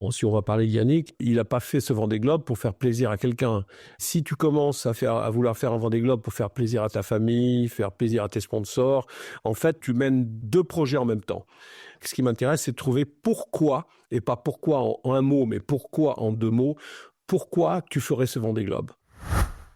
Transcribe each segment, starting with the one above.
Bon, si on va parler de Yannick, il n'a pas fait ce Vendée Globe pour faire plaisir à quelqu'un. Si tu commences à vouloir faire un Vendée Globe pour faire plaisir à ta famille, faire plaisir à tes sponsors, en fait, tu mènes 2 projets en même temps. Ce qui m'intéresse, c'est de trouver pourquoi, et pas pourquoi en un mot, mais pourquoi en 2 mots, pourquoi tu ferais ce Vendée Globe.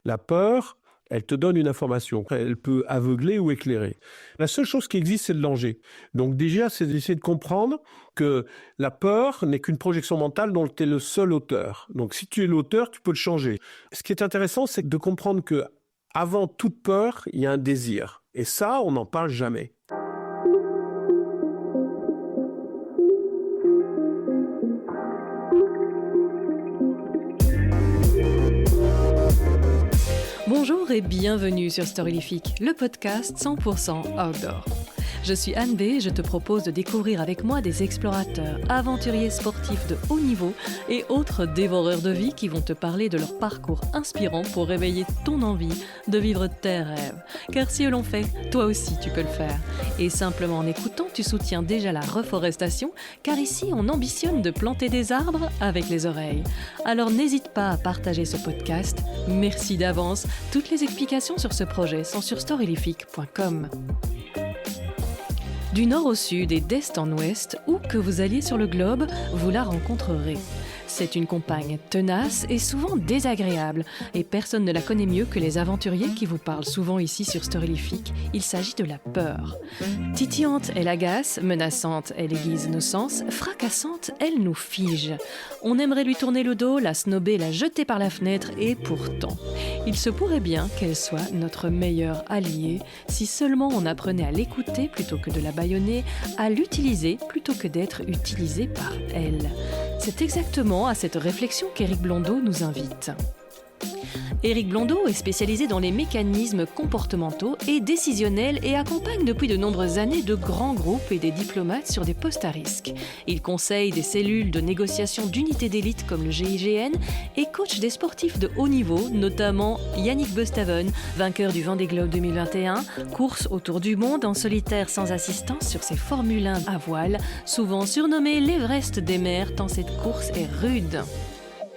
La peur, elle te donne une information. Elle peut aveugler ou éclairer. La seule chose qui existe, c'est le danger. Donc déjà, c'est d'essayer de comprendre que la peur n'est qu'une projection mentale dont tu es le seul auteur. Donc si tu es l'auteur, tu peux le changer. Ce qui est intéressant, c'est de comprendre que avant toute peur, il y a un désir. Et ça, on n'en parle jamais. Bonjour et bienvenue sur Storylifique, le podcast 100% outdoor. Je suis Anne B et je te propose de découvrir avec moi des explorateurs, aventuriers sportifs de haut niveau et autres dévoreurs de vie qui vont te parler de leur parcours inspirant pour réveiller ton envie de vivre tes rêves. Car si eux l'ont fait, toi aussi tu peux le faire. Et simplement en écoutant, tu soutiens déjà la reforestation, car ici on ambitionne de planter des arbres avec les oreilles. Alors n'hésite pas à partager ce podcast. Merci d'avance. Toutes les explications sur ce projet sont sur storylifique.com. Du nord au sud et d'est en ouest, où que vous alliez sur le globe, vous la rencontrerez. C'est une compagne tenace et souvent désagréable, et personne ne la connaît mieux que les aventuriers qui vous parlent souvent ici sur Storylifique. Il s'agit de la peur. Titillante, elle agace, menaçante, elle aiguise nos sens, fracassante, elle nous fige. On aimerait lui tourner le dos, la snober, la jeter par la fenêtre, et pourtant, il se pourrait bien qu'elle soit notre meilleure alliée, si seulement on apprenait à l'écouter plutôt que de la bâillonner, à l'utiliser plutôt que d'être utilisé par elle. C'est exactement à cette réflexion qu'Éric Blondeau nous invite. Éric Blondeau est spécialisé dans les mécanismes comportementaux et décisionnels et accompagne depuis de nombreuses années de grands groupes et des diplomates sur des postes à risque. Il conseille des cellules de négociation d'unités d'élite comme le GIGN et coach des sportifs de haut niveau, notamment Yannick Bestaven, vainqueur du Vendée Globe 2021, course autour du monde en solitaire sans assistance sur ses Formule 1 à voile, souvent surnommé l'Everest des mers tant cette course est rude.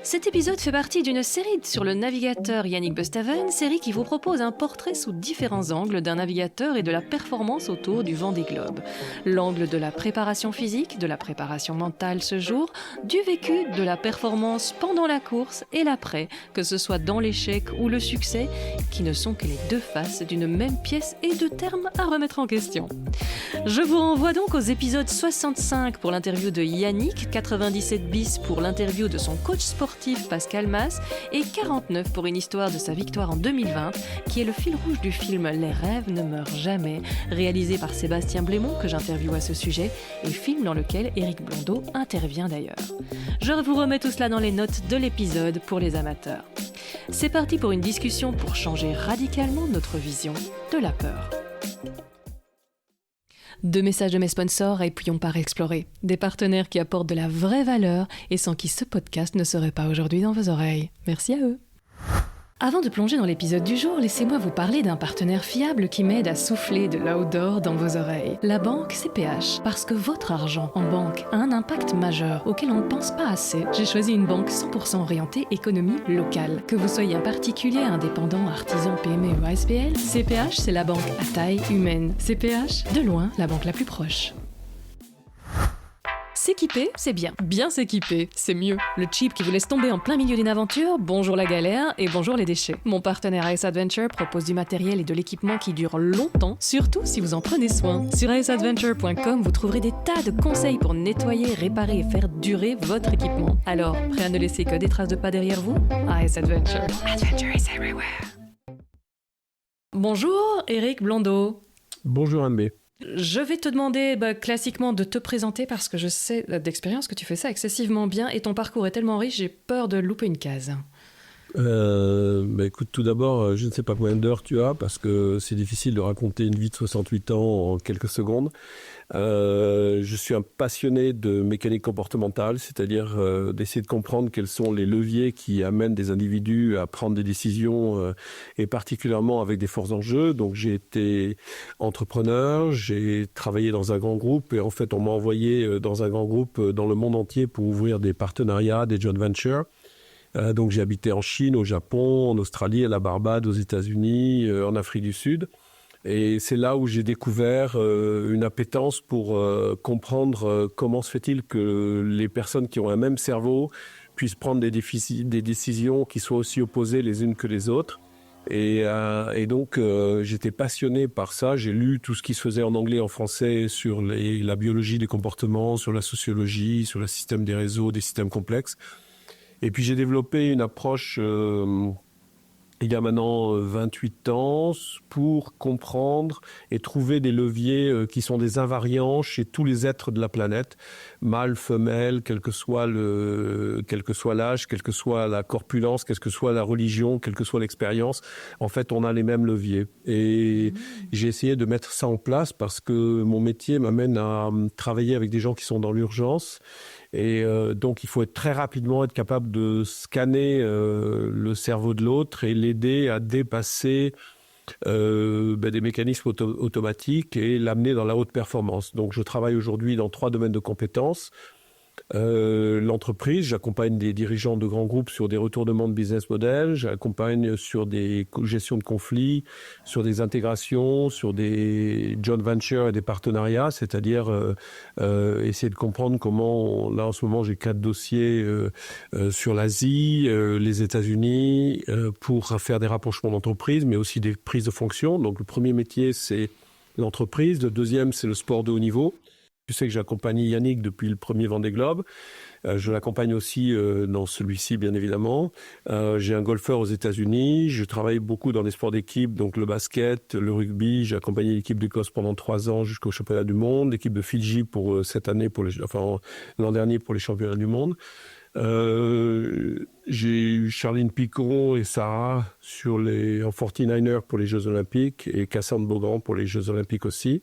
Cet épisode fait partie d'une série sur le navigateur Yannick Bestaven, série qui vous propose un portrait sous différents angles d'un navigateur et de la performance autour du Vendée Globe. L'angle de la préparation physique, de la préparation mentale ce jour, du vécu, de la performance pendant la course et l'après, que ce soit dans l'échec ou le succès, qui ne sont que les deux faces d'une même pièce et de termes à remettre en question. Je vous renvoie donc aux épisodes 65 pour l'interview de Yannick, 97 bis pour l'interview de son coach sportif Pascal Mas et 49 pour une histoire de sa victoire en 2020 qui est le fil rouge du film Les rêves ne meurent jamais, réalisé par Sébastien Blémont que j'interviewe à ce sujet et film dans lequel Éric Blondeau intervient d'ailleurs. Je vous remets tout cela dans les notes de l'épisode pour les amateurs. C'est parti pour une discussion pour changer radicalement notre vision de la peur. 2 messages de mes sponsors et puis on part explorer. Des partenaires qui apportent de la vraie valeur et sans qui ce podcast ne serait pas aujourd'hui dans vos oreilles. Merci à eux. Avant de plonger dans l'épisode du jour, laissez-moi vous parler d'un partenaire fiable qui m'aide à souffler de l'outdoor dans vos oreilles. La banque CPH. Parce que votre argent en banque a un impact majeur auquel on ne pense pas assez. J'ai choisi une banque 100% orientée économie locale. Que vous soyez un particulier, indépendant, artisan, PME ou ASBL, CPH c'est la banque à taille humaine. CPH, de loin, la banque la plus proche. S'équiper, c'est bien. Bien s'équiper, c'est mieux. Le cheap qui vous laisse tomber en plein milieu d'une aventure, bonjour la galère et bonjour les déchets. Mon partenaire AS Adventure propose du matériel et de l'équipement qui dure longtemps, surtout si vous en prenez soin. Sur asadventure.com, vous trouverez des tas de conseils pour nettoyer, réparer et faire durer votre équipement. Alors, prêt à ne laisser que des traces de pas derrière vous? AS Adventure. Adventure is everywhere. Bonjour, Éric Blondeau. Bonjour Anne B. Je vais te demander classiquement de te présenter parce que je sais d'expérience que tu fais ça excessivement bien et ton parcours est tellement riche, j'ai peur de louper une case. Écoute, tout d'abord, je ne sais pas combien d'heures tu as parce que c'est difficile de raconter une vie de 68 ans en quelques secondes. Je suis un passionné de mécanique comportementale, c'est-à-dire d'essayer de comprendre quels sont les leviers qui amènent des individus à prendre des décisions et particulièrement avec des forts enjeux. Donc j'ai été entrepreneur, j'ai travaillé dans un grand groupe et en fait on m'a envoyé dans un grand groupe dans le monde entier pour ouvrir des partenariats, des joint ventures. Donc j'ai habité en Chine, au Japon, en Australie, à la Barbade, aux États-Unis, en Afrique du Sud. Et c'est là où j'ai découvert une appétence pour comprendre comment se fait-il que les personnes qui ont un même cerveau puissent prendre des décisions qui soient aussi opposées les unes que les autres. Et donc, j'étais passionné par ça. J'ai lu tout ce qui se faisait en anglais et en français sur la biologie des comportements, sur la sociologie, sur le système des réseaux, des systèmes complexes. Et puis j'ai développé une approche il y a maintenant 28 ans pour comprendre et trouver des leviers qui sont des invariants chez tous les êtres de la planète, mâle, femelle, quel que soit l'âge, quelle que soit la corpulence, quelle que soit la religion, quelle que soit l'expérience. En fait, on a les mêmes leviers. Et j'ai essayé de mettre ça en place parce que mon métier m'amène à travailler avec des gens qui sont dans l'urgence. Et donc, il faut très rapidement être capable de scanner le cerveau de l'autre et l'aider à dépasser des mécanismes automatiques et l'amener dans la haute performance. Donc, je travaille aujourd'hui dans 3 domaines de compétences. L'entreprise, j'accompagne des dirigeants de grands groupes sur des retournements de business model, j'accompagne sur des gestions de conflits, sur des intégrations, sur des joint ventures et des partenariats, c'est-à-dire essayer de comprendre comment, là en ce moment j'ai 4 dossiers sur l'Asie, les États-Unis, pour faire des rapprochements d'entreprise, mais aussi des prises de fonction. Donc le premier métier c'est l'entreprise, le deuxième c'est le sport de haut niveau. Tu sais que j'ai accompagné Yannick depuis le premier Vendée Globe. Je l'accompagne aussi dans celui-ci, bien évidemment. J'ai un golfeur aux États-Unis. Je travaille beaucoup dans les sports d'équipe, donc le basket, le rugby. J'ai accompagné l'équipe d'Écosse pendant 3 ans jusqu'au championnat du monde. L'équipe de Fidji pour cette année, l'an dernier pour les championnats du monde. J'ai eu Charline Picon et Sarah en 49er pour les Jeux Olympiques et Cassandre Beaugrand pour les Jeux Olympiques aussi.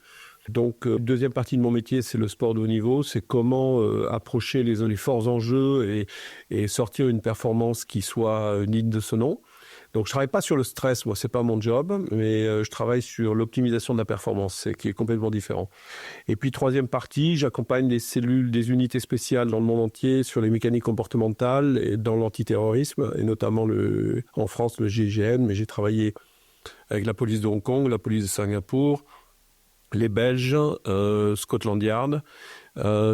Donc, deuxième partie de mon métier, c'est le sport de haut niveau. C'est comment approcher les forts enjeux et sortir une performance qui soit digne de ce nom. Donc, je travaille pas sur le stress, moi, c'est pas mon job, mais je travaille sur l'optimisation de la performance, qui est complètement différent. Et puis, troisième partie, j'accompagne des cellules, des unités spéciales dans le monde entier sur les mécaniques comportementales et dans l'antiterrorisme, et notamment en France, le GIGN, mais j'ai travaillé avec la police de Hong Kong, la police de Singapour, les Belges, Scotland Yard,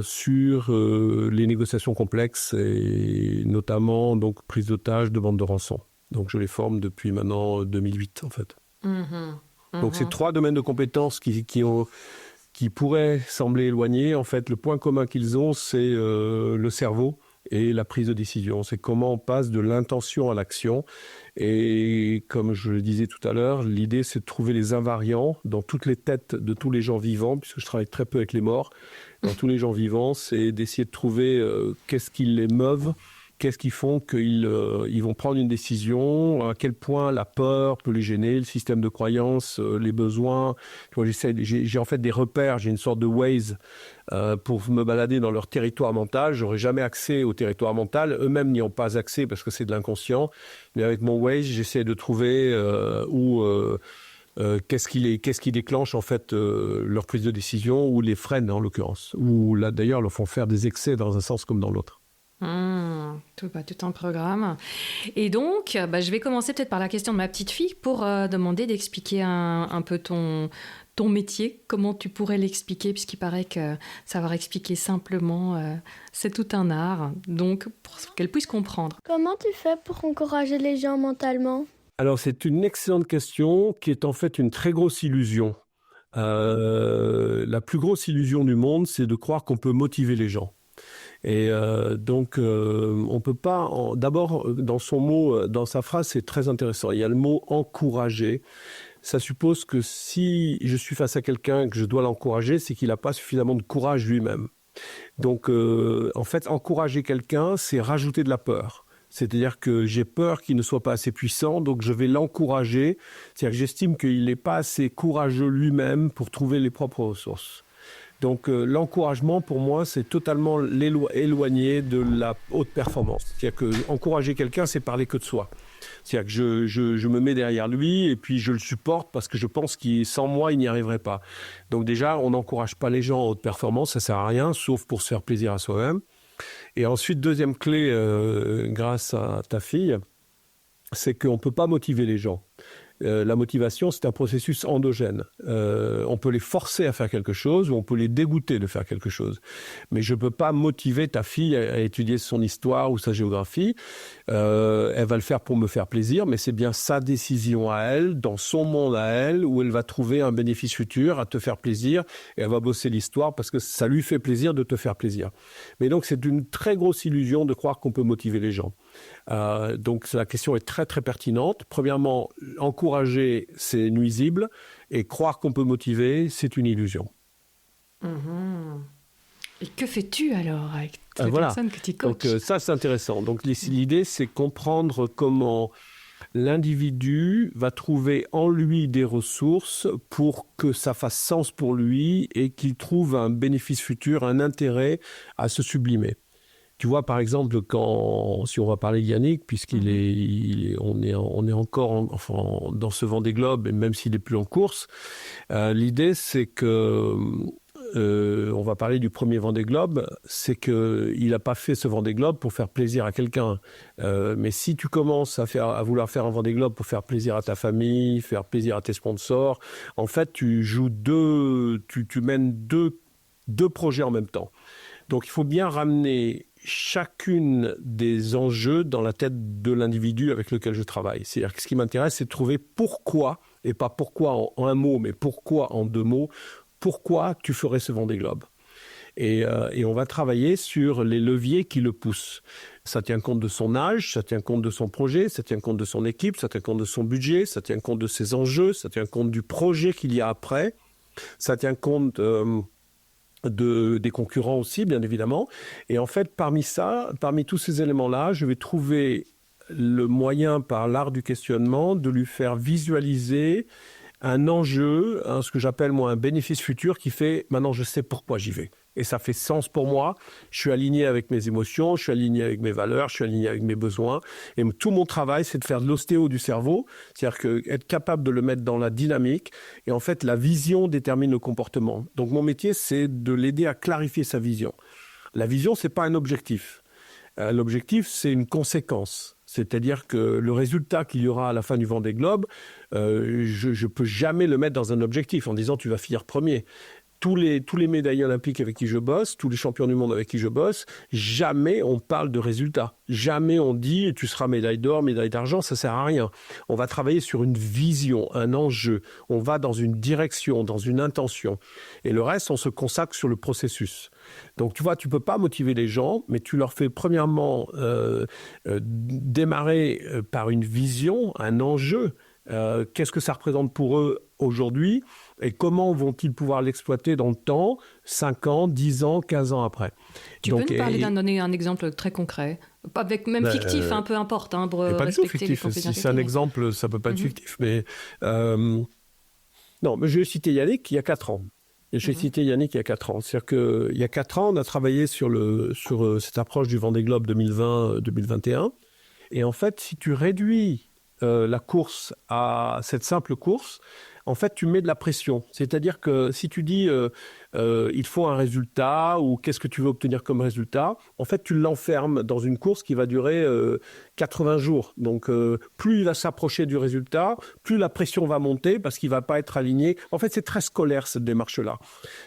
sur les négociations complexes et notamment donc prise d'otages, demande de rançon. Donc je les forme depuis maintenant 2008 en fait. Donc c'est 3 domaines de compétences qui pourraient sembler éloignés. En fait, le point commun qu'ils ont, c'est le cerveau et la prise de décision. C'est comment on passe de l'intention à l'action. Et comme je le disais tout à l'heure, l'idée, c'est de trouver les invariants dans toutes les têtes de tous les gens vivants, puisque je travaille très peu avec les morts. Dans tous les gens vivants, c'est d'essayer de trouver qu'est-ce qui les meuve, qu'est-ce qui font qu'ils vont prendre une décision, à quel point la peur peut les gêner, le système de croyance, les besoins. Tu vois, j'ai en fait des repères, j'ai une sorte de Waze pour me balader dans leur territoire mental. J'aurais jamais accès au territoire mental. Eux-mêmes n'y ont pas accès parce que c'est de l'inconscient. Mais avec mon Waze, j'essaie de trouver qu'est-ce qui déclenche en fait leur prise de décision ou les freine en l'occurrence. Ou là d'ailleurs leur font faire des excès dans un sens comme dans l'autre. Tout un programme. Et donc, je vais commencer peut-être par la question de ma petite fille pour demander d'expliquer un peu ton métier. Comment tu pourrais l'expliquer, puisqu'il paraît que savoir expliquer simplement, c'est tout un art. Donc, pour qu'elle puisse comprendre. Comment tu fais pour encourager les gens mentalement ? Alors, c'est une excellente question qui est en fait une très grosse illusion. La plus grosse illusion du monde, c'est de croire qu'on peut motiver les gens. Et donc, on peut pas... D'abord, dans son mot, dans sa phrase, c'est très intéressant. Il y a le mot « encourager ». Ça suppose que si je suis face à quelqu'un et que je dois l'encourager, c'est qu'il n'a pas suffisamment de courage lui-même. Donc, en fait, encourager quelqu'un, c'est rajouter de la peur. C'est-à-dire que j'ai peur qu'il ne soit pas assez puissant, donc je vais l'encourager. C'est-à-dire que j'estime qu'il n'est pas assez courageux lui-même pour trouver les propres ressources. Donc l'encouragement, pour moi, c'est totalement éloigné de la haute performance. C'est-à-dire qu'encourager quelqu'un, c'est parler que de soi. C'est-à-dire que je me mets derrière lui et puis je le supporte parce que je pense qu'il sans moi, il n'y arriverait pas. Donc déjà, on n'encourage pas les gens en haute performance, ça ne sert à rien, sauf pour se faire plaisir à soi-même. Et ensuite, deuxième clé, grâce à ta fille, c'est qu'on ne peut pas motiver les gens. La motivation, c'est un processus endogène. On peut les forcer à faire quelque chose ou on peut les dégoûter de faire quelque chose. Mais je ne peux pas motiver ta fille à étudier son histoire ou sa géographie. Elle va le faire pour me faire plaisir, mais c'est bien sa décision à elle, dans son monde à elle, où elle va trouver un bénéfice futur à te faire plaisir et elle va bosser l'histoire parce que ça lui fait plaisir de te faire plaisir. Mais donc, c'est une très grosse illusion de croire qu'on peut motiver les gens. Donc la question est très très pertinente. Premièrement, encourager, c'est nuisible, et croire qu'on peut motiver, c'est une illusion. Et que fais-tu alors avec toutes les personnes que tu coaches? Donc ça, c'est intéressant. Donc l'idée, c'est comprendre comment l'individu va trouver en lui des ressources pour que ça fasse sens pour lui et qu'il trouve un bénéfice futur, un intérêt à se sublimer. Tu vois, par exemple, si on va parler de Yannick, on est encore dans ce Vendée Globe, et même s'il n'est plus en course, l'idée, c'est que, on va parler du premier Vendée Globe, c'est qu'il n'a pas fait ce Vendée Globe pour faire plaisir à quelqu'un. Mais si tu commences à vouloir faire un Vendée Globe pour faire plaisir à ta famille, faire plaisir à tes sponsors, en fait, tu mènes deux projets en même temps. Donc, il faut bien ramener chacune des enjeux dans la tête de l'individu avec lequel je travaille. C'est-à-dire que ce qui m'intéresse, c'est de trouver pourquoi, et pas pourquoi en un mot, mais pourquoi en deux mots, pourquoi tu ferais ce Vendée Globe. Et on va travailler sur les leviers qui le poussent. Ça tient compte de son âge, ça tient compte de son projet, ça tient compte de son équipe, ça tient compte de son budget, ça tient compte de ses enjeux, ça tient compte du projet qu'il y a après, ça tient compte des concurrents aussi, bien évidemment. Et en fait, parmi tous ces éléments-là, je vais trouver le moyen, par l'art du questionnement, de lui faire visualiser un enjeu, ce que j'appelle moi un bénéfice futur qui fait « maintenant je sais pourquoi j'y vais ». Et ça fait sens pour moi, je suis aligné avec mes émotions, je suis aligné avec mes valeurs, je suis aligné avec mes besoins. Et tout mon travail, c'est de faire de l'ostéo du cerveau, c'est-à-dire être capable de le mettre dans la dynamique. Et en fait, la vision détermine le comportement. Donc mon métier, c'est de l'aider à clarifier sa vision. La vision, c'est pas un objectif. L'objectif, c'est une conséquence. C'est-à-dire que le résultat qu'il y aura à la fin du Vendée Globe, je peux jamais le mettre dans un objectif en disant tu vas finir premier. Tous les médaillés olympiques avec qui je bosse, tous les champions du monde avec qui je bosse, jamais on parle de résultats. Jamais on dit tu seras médaille d'or, médaille d'argent, ça sert à rien. On va travailler sur une vision, un enjeu. On va dans une direction, dans une intention. Et le reste, on se consacre sur le processus. Donc tu vois, tu peux pas motiver les gens, mais tu leur fais premièrement démarrer par une vision, un enjeu. Qu'est-ce que ça représente pour eux aujourd'hui et comment vont-ils pouvoir l'exploiter dans le temps, 5 ans, 10 ans, 15 ans après. Tu peux nous donner un exemple très concret, avec même fictif, peu importe, pour respecter les confidentialités. Si c'est un exemple, ça ne peut pas être fictif. Mais, non, mais je vais citer Yannick il y a 4 ans. C'est-à-dire qu'il y a 4 ans, on a travaillé sur cette approche du Vendée Globe 2020-2021. Et en fait, si tu réduis la course à cette simple course, en fait, tu mets de la pression. C'est-à-dire que si tu dis il faut un résultat ou qu'est-ce que tu veux obtenir comme résultat, en fait, tu l'enfermes dans une course qui va durer 80 jours. Donc, plus il va s'approcher du résultat, plus la pression va monter parce qu'il ne va pas être aligné. En fait, c'est très scolaire, cette démarche-là.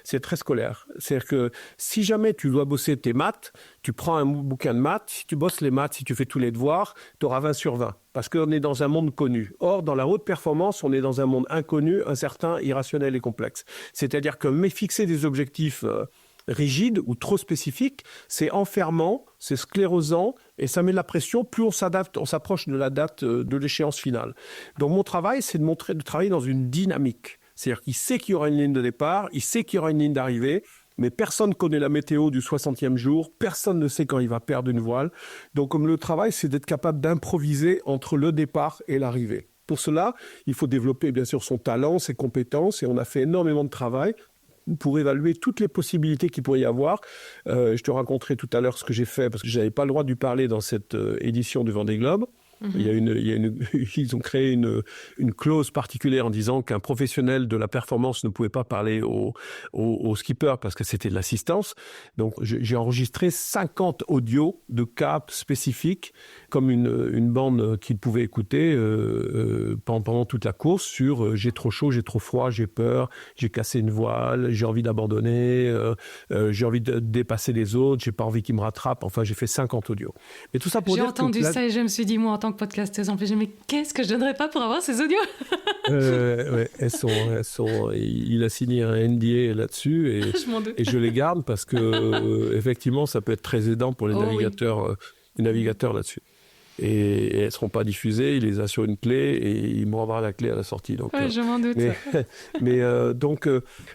C'est très scolaire. C'est-à-dire que si jamais tu dois bosser tes maths, tu prends un bouquin de maths, si tu bosses les maths, si tu fais tous les devoirs, tu auras 20 sur 20. Parce qu'on est dans un monde connu. Or, dans la haute performance, on est dans un monde inconnu, incertain, irrationnel et complexe. C'est-à-dire que fixer des objectifs rigides ou trop spécifiques, c'est enfermant, c'est sclérosant et ça met de la pression. Plus on s'adapte, on s'approche de la date de l'échéance finale. Donc mon travail, c'est de travailler dans une dynamique. C'est-à-dire qu'il sait qu'il y aura une ligne de départ, il sait qu'il y aura une ligne d'arrivée Mais personne ne connaît la météo du 60e jour, personne ne sait quand il va perdre une voile. Donc comme le travail, c'est d'être capable d'improviser entre le départ et l'arrivée. Pour cela, il faut développer bien sûr son talent, ses compétences, et on a fait énormément de travail pour évaluer toutes les possibilités qu'il pourrait y avoir. Je te raconterai tout à l'heure ce que j'ai fait, parce que je n'avais pas le droit de lui parler dans cette édition du Vendée Globe. Ils ont créé une clause particulière en disant qu'un professionnel de la performance ne pouvait pas parler au skipper parce que c'était de l'assistance. Donc, j'ai enregistré 50 audios de cas spécifiques, comme une bande qu'il pouvait écouter pendant toute la course sur j'ai trop chaud, j'ai trop froid, j'ai peur, j'ai cassé une voile, j'ai envie d'abandonner, j'ai envie de dépasser les autres, j'ai pas envie qu'ils me rattrapent. Enfin, j'ai fait 50 audios. Mais tout ça pour dire j'ai entendu ça et je me suis dit, moi, en tant que podcasteuse, en plus, mais qu'est-ce que je donnerais pas pour avoir ces audios? Ouais, elles sont, il a signé un NDA là-dessus et, Je m'en doute. et je les garde parce que effectivement, ça peut être très aidant pour les navigateurs, les navigateurs là-dessus. Et elles ne seront pas diffusées, il les a sur une clé et il me rendra la clé à la sortie. Donc, Je m'en doute. Donc,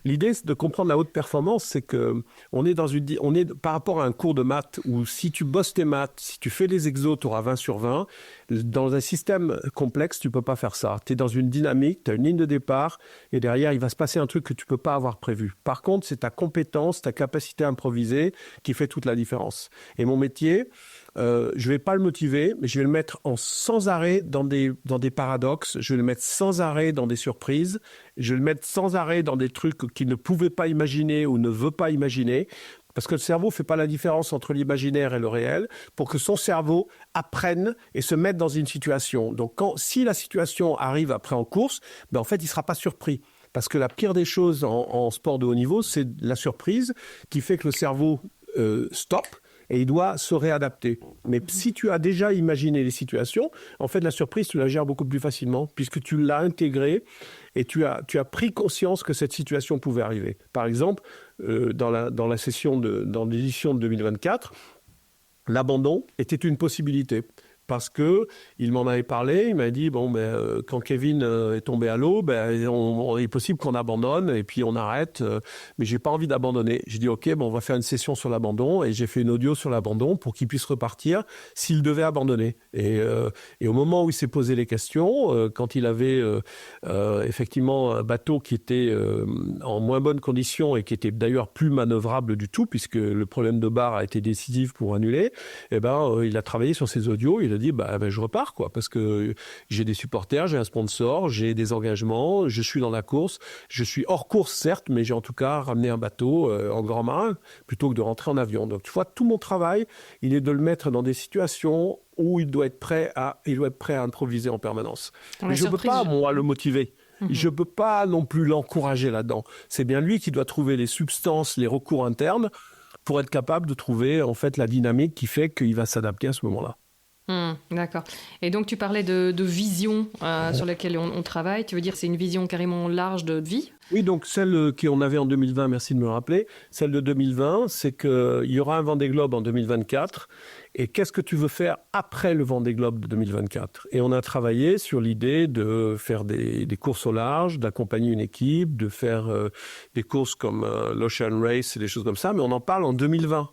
l'idée de comprendre la haute performance, c'est qu'on est par rapport à un cours de maths où si tu bosses tes maths, si tu fais les exos, tu auras 20 sur 20. Dans un système complexe, tu ne peux pas faire ça. Tu es dans une dynamique, tu as une ligne de départ et derrière, il va se passer un truc que tu ne peux pas avoir prévu. Par contre, c'est ta compétence, ta capacité à improviser qui fait toute la différence. Et mon métier, je ne vais pas le motiver, mais je vais le mettre sans arrêt dans des paradoxes, je vais le mettre sans arrêt dans des surprises, je vais le mettre sans arrêt dans des trucs qu'il ne pouvait pas imaginer ou ne veut pas imaginer, parce que le cerveau ne fait pas la différence entre l'imaginaire et le réel, pour que son cerveau apprenne et se mette dans une situation. Donc si la situation arrive après en course, en fait, il ne sera pas surpris. Parce que la pire des choses en sport de haut niveau, c'est la surprise qui fait que le cerveau stoppe, et il doit se réadapter. Mais si tu as déjà imaginé les situations, en fait, la surprise, tu la gères beaucoup plus facilement, puisque tu l'as intégrée et tu as pris conscience que cette situation pouvait arriver. Par exemple, dans l'édition de 2024, l'abandon était une possibilité. Parce qu'il m'en avait parlé, il m'a dit, quand Kevin est tombé à l'eau, il est possible qu'on abandonne et puis on arrête, mais j'ai pas envie d'abandonner. J'ai dit, ok, on va faire une session sur l'abandon et j'ai fait une audio sur l'abandon pour qu'il puisse repartir s'il devait abandonner. Et au moment où il s'est posé les questions, quand il avait effectivement un bateau qui était en moins bonne condition et qui était d'ailleurs plus manœuvrable du tout, puisque le problème de barre a été décisif pour annuler, il a travaillé sur ses audios, il a dit je repars parce que j'ai des supporters, j'ai un sponsor, j'ai des engagements, je suis dans la course, je suis hors course certes, mais j'ai en tout cas ramené un bateau en grand marin plutôt que de rentrer en avion. Donc tu vois, tout mon travail, il est de le mettre dans des situations où il doit être prêt à improviser en permanence. Mais je ne peux pas moi le motiver. Je ne peux pas non plus l'encourager là-dedans. C'est bien lui qui doit trouver les substances, les recours internes pour être capable de trouver en fait la dynamique qui fait qu'il va s'adapter à ce moment-là. D'accord. Et donc, tu parlais de vision sur laquelle on travaille. Tu veux dire que c'est une vision carrément large de vie ? Oui, donc celle qu'on avait en 2020, merci de me le rappeler, celle de 2020, c'est qu'il y aura un Vendée Globe en 2024. Et qu'est-ce que tu veux faire après le Vendée Globe de 2024 ? Et on a travaillé sur l'idée de faire des courses au large, d'accompagner une équipe, de faire des courses comme l'Ocean Race et des choses comme ça, mais on en parle en 2020.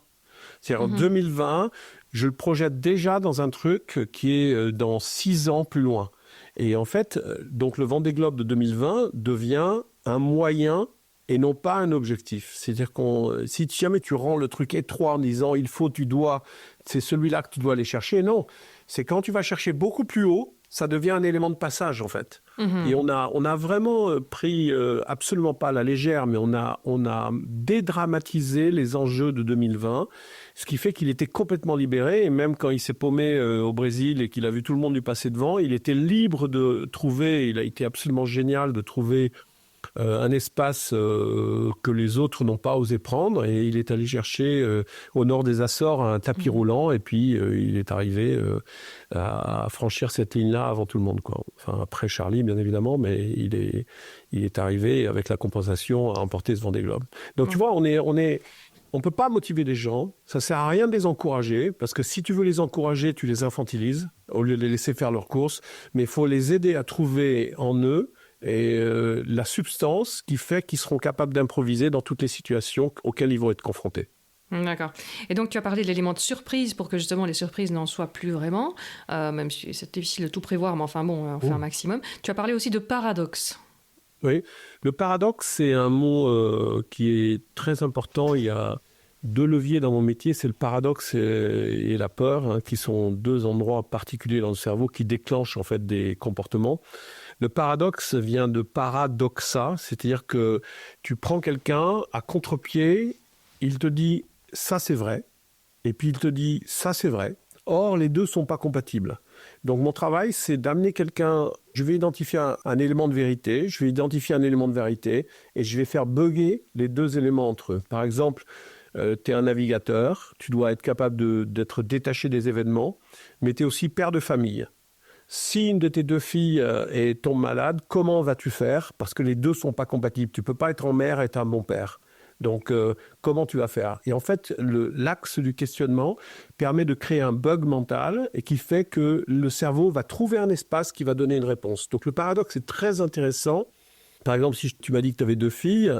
C'est-à-dire en 2020, je le projette déjà dans un truc qui est dans 6 ans plus loin. Et en fait, donc le Vendée Globe de 2020 devient un moyen et non pas un objectif. C'est-à-dire si jamais tu rends le truc étroit en disant c'est celui-là que tu dois aller chercher, non. C'est quand tu vas chercher beaucoup plus haut, ça devient un élément de passage en fait. Et on a vraiment pris absolument pas à la légère, mais on a dédramatisé les enjeux de 2020, ce qui fait qu'il était complètement libéré. Et même quand il s'est paumé au Brésil et qu'il a vu tout le monde lui passer devant, il était libre de trouver. Il a été absolument génial de trouver un espace que les autres n'ont pas osé prendre, et il est allé chercher au nord des Açores un tapis roulant, et puis il est arrivé à franchir cette ligne-là avant tout le monde, quoi. Enfin, après Charlie, bien évidemment, mais il est arrivé avec la compensation à emporter ce Vendée Globe. Donc tu vois, on ne peut pas motiver les gens, ça sert à rien de les encourager, parce que si tu veux les encourager, tu les infantilises, au lieu de les laisser faire leurs courses, mais il faut les aider à trouver en eux et la substance qui fait qu'ils seront capables d'improviser dans toutes les situations auxquelles ils vont être confrontés. D'accord. Et donc, tu as parlé de l'élément de surprise pour que justement les surprises n'en soient plus vraiment, même si c'est difficile de tout prévoir, mais enfin bon, on fait un maximum. Tu as parlé aussi de paradoxe. Oui, le paradoxe, c'est un mot qui est très important. Il y a 2 leviers dans mon métier, c'est le paradoxe et la peur, hein, qui sont 2 endroits particuliers dans le cerveau qui déclenchent en fait des comportements. Le paradoxe vient de paradoxa, c'est-à-dire que tu prends quelqu'un à contre-pied, il te dit « ça c'est vrai », et puis il te dit « ça c'est vrai ». Or, les 2 ne sont pas compatibles. Donc mon travail, c'est d'amener quelqu'un, je vais identifier un élément de vérité, je vais identifier un élément de vérité, et je vais faire bugger les 2 éléments entre eux. Par exemple, tu es un navigateur, tu dois être capable d'être détaché des événements, mais tu es aussi père de famille. Si une de tes 2 filles tombe malade, comment vas-tu faire? Parce que les 2 ne sont pas compatibles. Tu ne peux pas être en mère et être un bon père. Donc, comment tu vas faire? Et en fait, l'axe du questionnement permet de créer un bug mental et qui fait que le cerveau va trouver un espace qui va donner une réponse. Donc, le paradoxe est très intéressant. Par exemple, si tu m'as dit que tu avais 2 filles,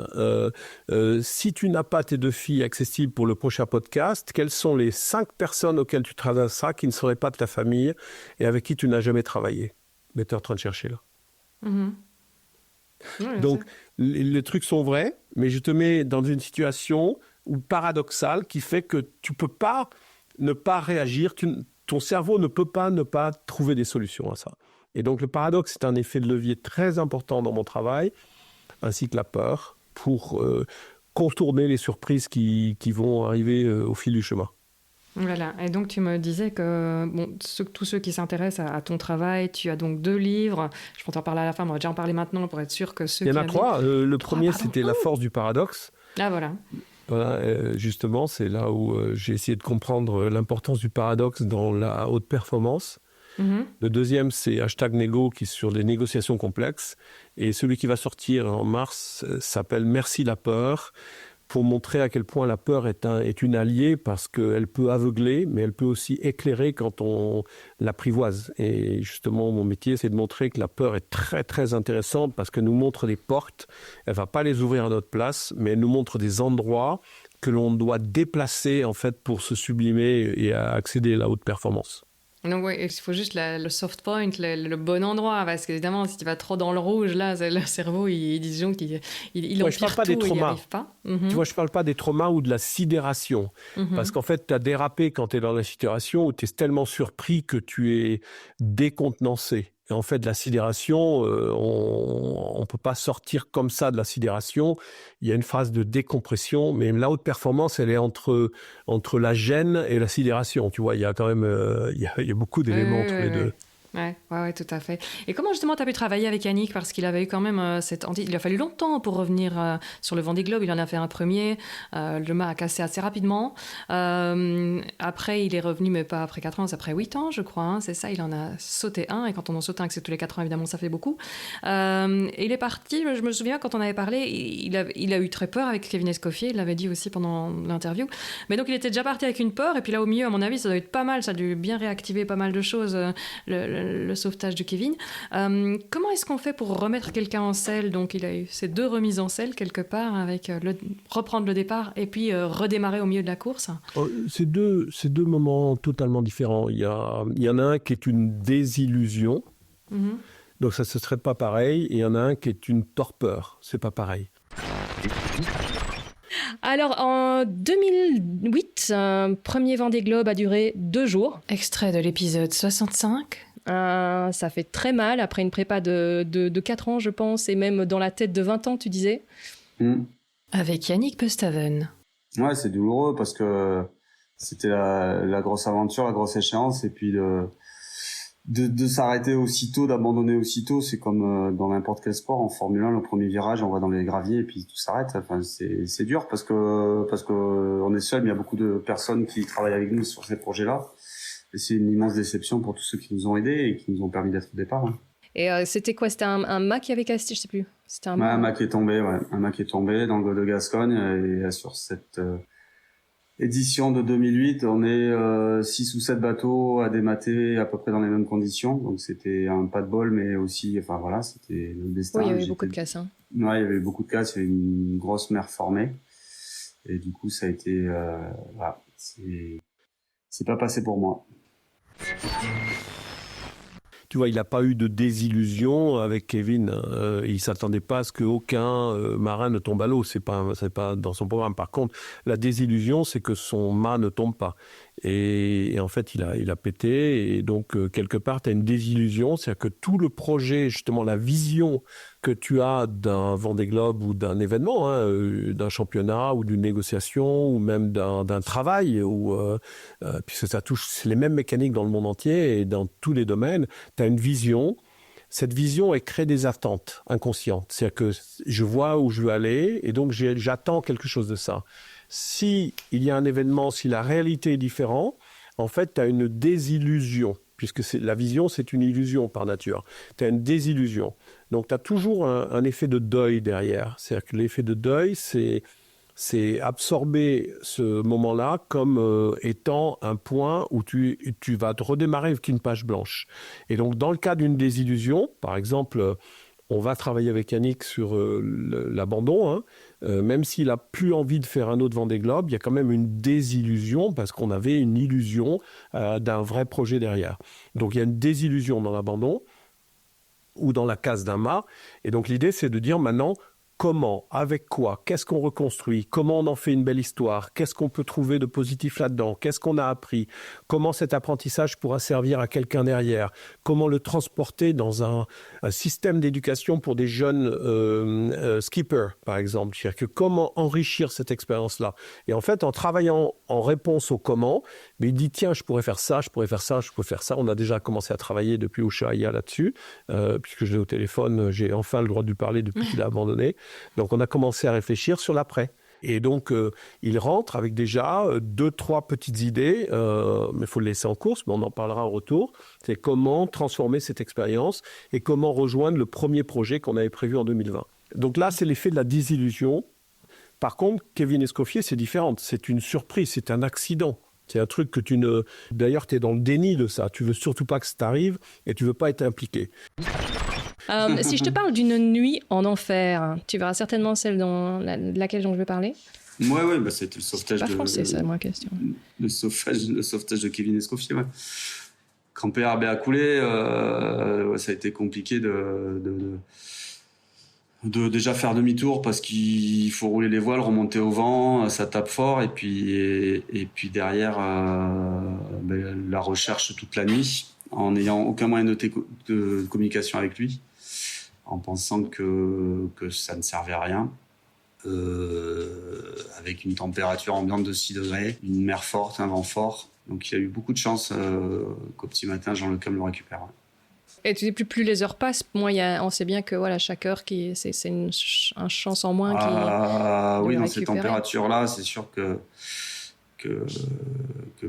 si tu n'as pas tes 2 filles accessibles pour le prochain podcast, quelles sont les 5 personnes auxquelles tu t'adresseras qui ne seraient pas de ta famille et avec qui tu n'as jamais travaillé? Mais tu es en train de chercher là. Mm-hmm. Oui, donc, les trucs sont vrais, mais je te mets dans une situation paradoxale qui fait que tu ne peux pas ne pas réagir. Ton cerveau ne peut pas ne pas trouver des solutions à ça. Et donc, le paradoxe est un effet de levier très important dans mon travail, ainsi que la peur, pour contourner les surprises qui vont arriver au fil du chemin. Voilà, et donc tu me disais que tous ceux qui s'intéressent à ton travail, tu as donc 2 livres, je peux t'en parler à la fin, mais on va déjà en parler maintenant pour être sûr que ceux qui... Il y en a 3, le premier c'était La force du paradoxe. Ah voilà. Voilà, justement, c'est là où j'ai essayé de comprendre l'importance du paradoxe dans la haute performance. Mm-hmm. Le deuxième, c'est #Négo, qui est sur les négociations complexes. Et celui qui va sortir en mars s'appelle Merci la peur, pour montrer à quel point la peur est une alliée, parce qu'elle peut aveugler, mais elle peut aussi éclairer quand on l'apprivoise. Et justement, mon métier, c'est de montrer que la peur est très, très intéressante, parce qu'elle nous montre des portes. Elle ne va pas les ouvrir à notre place, mais elle nous montre des endroits que l'on doit déplacer, en fait, pour se sublimer et accéder à la haute performance. Donc oui, il faut juste le soft point, le bon endroit, parce qu'évidemment, si tu vas trop dans le rouge, là, le cerveau, disons qu'il empire tout, il n'y arrive pas. Tu vois, je ne parle pas des traumas ou de la sidération, parce qu'en fait, tu as dérapé quand tu es dans la sidération où tu es tellement surpris que tu es décontenancé. Et en fait, la sidération, on ne peut pas sortir comme ça de la sidération. Il y a une phase de décompression, mais la haute performance, elle est entre la gêne et la sidération. Tu vois, il y a quand même il y a beaucoup d'éléments entre les deux. Ouais, tout à fait. Et comment justement tu as pu travailler avec Yannick, parce qu'il avait eu quand même il a fallu longtemps pour revenir sur le Vendée Globe. Il en a fait un premier, le mât a cassé assez rapidement. Après, il est revenu, mais pas après 4 ans, c'est après 8 ans, je crois. Hein, c'est ça, il en a sauté un. Et quand on en saute un, que c'est tous les 4 ans, évidemment, ça fait beaucoup. Et il est parti, je me souviens, quand on avait parlé, il a eu très peur avec Kevin Escoffier. Il l'avait dit aussi pendant l'interview. Mais donc, il était déjà parti avec une peur. Et puis là, au milieu, à mon avis, ça doit être pas mal. Ça a dû bien réactiver pas mal de choses. Le sauvetage de Kevin. Comment est-ce qu'on fait pour remettre quelqu'un en selle? Donc, il a eu ces 2 remises en selle, quelque part, avec reprendre le départ et puis redémarrer au milieu de la course. C'est deux moments totalement différents. Il y en a un qui est une désillusion, donc ça ne se traite pas pareil, et il y en a un qui est une torpeur, c'est pas pareil. Alors, en 2008, un premier Vendée Globe a duré 2 jours. Extrait de l'épisode 65. Ça fait très mal après une prépa de 4 ans, je pense, et même dans la tête de 20 ans, tu disais. Avec Yannick Bestaven. Ouais, c'est douloureux parce que c'était la grosse aventure, la grosse échéance, et puis de s'arrêter aussitôt, d'abandonner aussitôt, c'est comme dans n'importe quel sport. En Formule 1, le premier virage, on va dans les graviers et puis tout s'arrête. Enfin, c'est dur parce que on est seul, mais il y a beaucoup de personnes qui travaillent avec nous sur ces projets-là. Et c'est une immense déception pour tous ceux qui nous ont aidés et qui nous ont permis d'être au départ. Hein. Et c'était quoi? C'était un mât qui avait cassé, je sais plus. C'était un mât qui est tombé, ouais. Un mât qui est tombé dans le golfe de Gascogne, et sur cette édition de 2008, on est 6 ou 7 bateaux à démater à peu près dans les mêmes conditions. Donc c'était un pas de bol, mais aussi, enfin voilà, c'était le destin. Oui, il y avait beaucoup de casses. Hein. Ouais, il y avait beaucoup de casses, il y avait une grosse mer formée. Et du coup, ça a été... voilà, c'est pas passé pour moi. Tu vois, il n'a pas eu de désillusion avec Kevin. Il ne s'attendait pas à ce qu'aucun marin ne tombe à l'eau. C'est pas dans son programme. Par contre, la désillusion, c'est que son mât ne tombe pas. Et en fait, il a pété. Et donc, quelque part, tu as une désillusion. C'est-à-dire que tout le projet, justement, la vision que tu as d'un Vendée Globe ou d'un événement, d'un championnat ou d'une négociation ou même d'un travail, puisque ça touche c'est les mêmes mécaniques dans le monde entier et dans tous les domaines, tu as une vision. Cette vision, elle crée des attentes inconscientes. C'est-à-dire que je vois où je veux aller et donc j'attends quelque chose de ça. Si il y a un événement, si la réalité est différente, en fait, tu as une désillusion, puisque la vision, c'est une illusion par nature. Tu as une désillusion. Donc, tu as toujours un effet de deuil derrière. C'est-à-dire que l'effet de deuil, c'est absorber ce moment-là comme étant un point où tu vas te redémarrer avec une page blanche. Et donc, dans le cas d'une désillusion, par exemple, on va travailler avec Yannick sur l'abandon, même s'il n'a plus envie de faire un autre Vendée Globe, il y a quand même une désillusion parce qu'on avait une illusion d'un vrai projet derrière. Donc, il y a une désillusion dans l'abandon ou dans la casse d'un mât. Et donc, l'idée, c'est de dire maintenant, comment, avec quoi, qu'est-ce qu'on reconstruit, comment on en fait une belle histoire, qu'est-ce qu'on peut trouver de positif là-dedans, qu'est-ce qu'on a appris, comment cet apprentissage pourra servir à quelqu'un derrière, comment le transporter dans un système d'éducation pour des jeunes skippers, par exemple. C'est-à-dire que comment enrichir cette expérience-là. Et en fait, en travaillant en réponse au comment, mais il dit, tiens, je pourrais faire ça, je pourrais faire ça, je pourrais faire ça. On a déjà commencé à travailler depuis Ushuaïa là-dessus, puisque je l'ai au téléphone, j'ai enfin le droit de lui parler depuis qu'il a abandonné. Donc, on a commencé à réfléchir sur l'après. Et donc, il rentre avec déjà 2-3 petites idées, mais il faut le laisser en course, mais on en parlera au retour. C'est comment transformer cette expérience et comment rejoindre le premier projet qu'on avait prévu en 2020. Donc là, c'est l'effet de la désillusion. Par contre, Kevin Escoffier, c'est différent. C'est une surprise, c'est un accident. C'est un truc que tu ne... D'ailleurs, tu es dans le déni de ça. Tu veux surtout pas que ça t'arrive et tu veux pas être impliqué. Si je te parle d'une nuit en enfer, tu verras certainement celle de laquelle je vais parler. Ouais, bah c'était le sauvetage de... C'est pas français, ça, ma question. Le sauvetage de Kevin Escoffier, ouais. Quand PRB a coulé, ça a été compliqué de déjà faire demi-tour parce qu'il faut rouler les voiles, remonter au vent, ça tape fort et puis derrière la recherche toute la nuit en n'ayant aucun moyen de communication avec lui, en pensant que ça ne servait à rien, avec une température ambiante de 6 degrés, une mer forte, un vent fort. Donc il a eu beaucoup de chance qu'au petit matin, Jean Le Cam le récupère. Ouais. Et tu sais, plus les heures passent, on sait bien que voilà, chaque heure, c'est une chance en moins. Oui, dans ces températures-là, c'est sûr que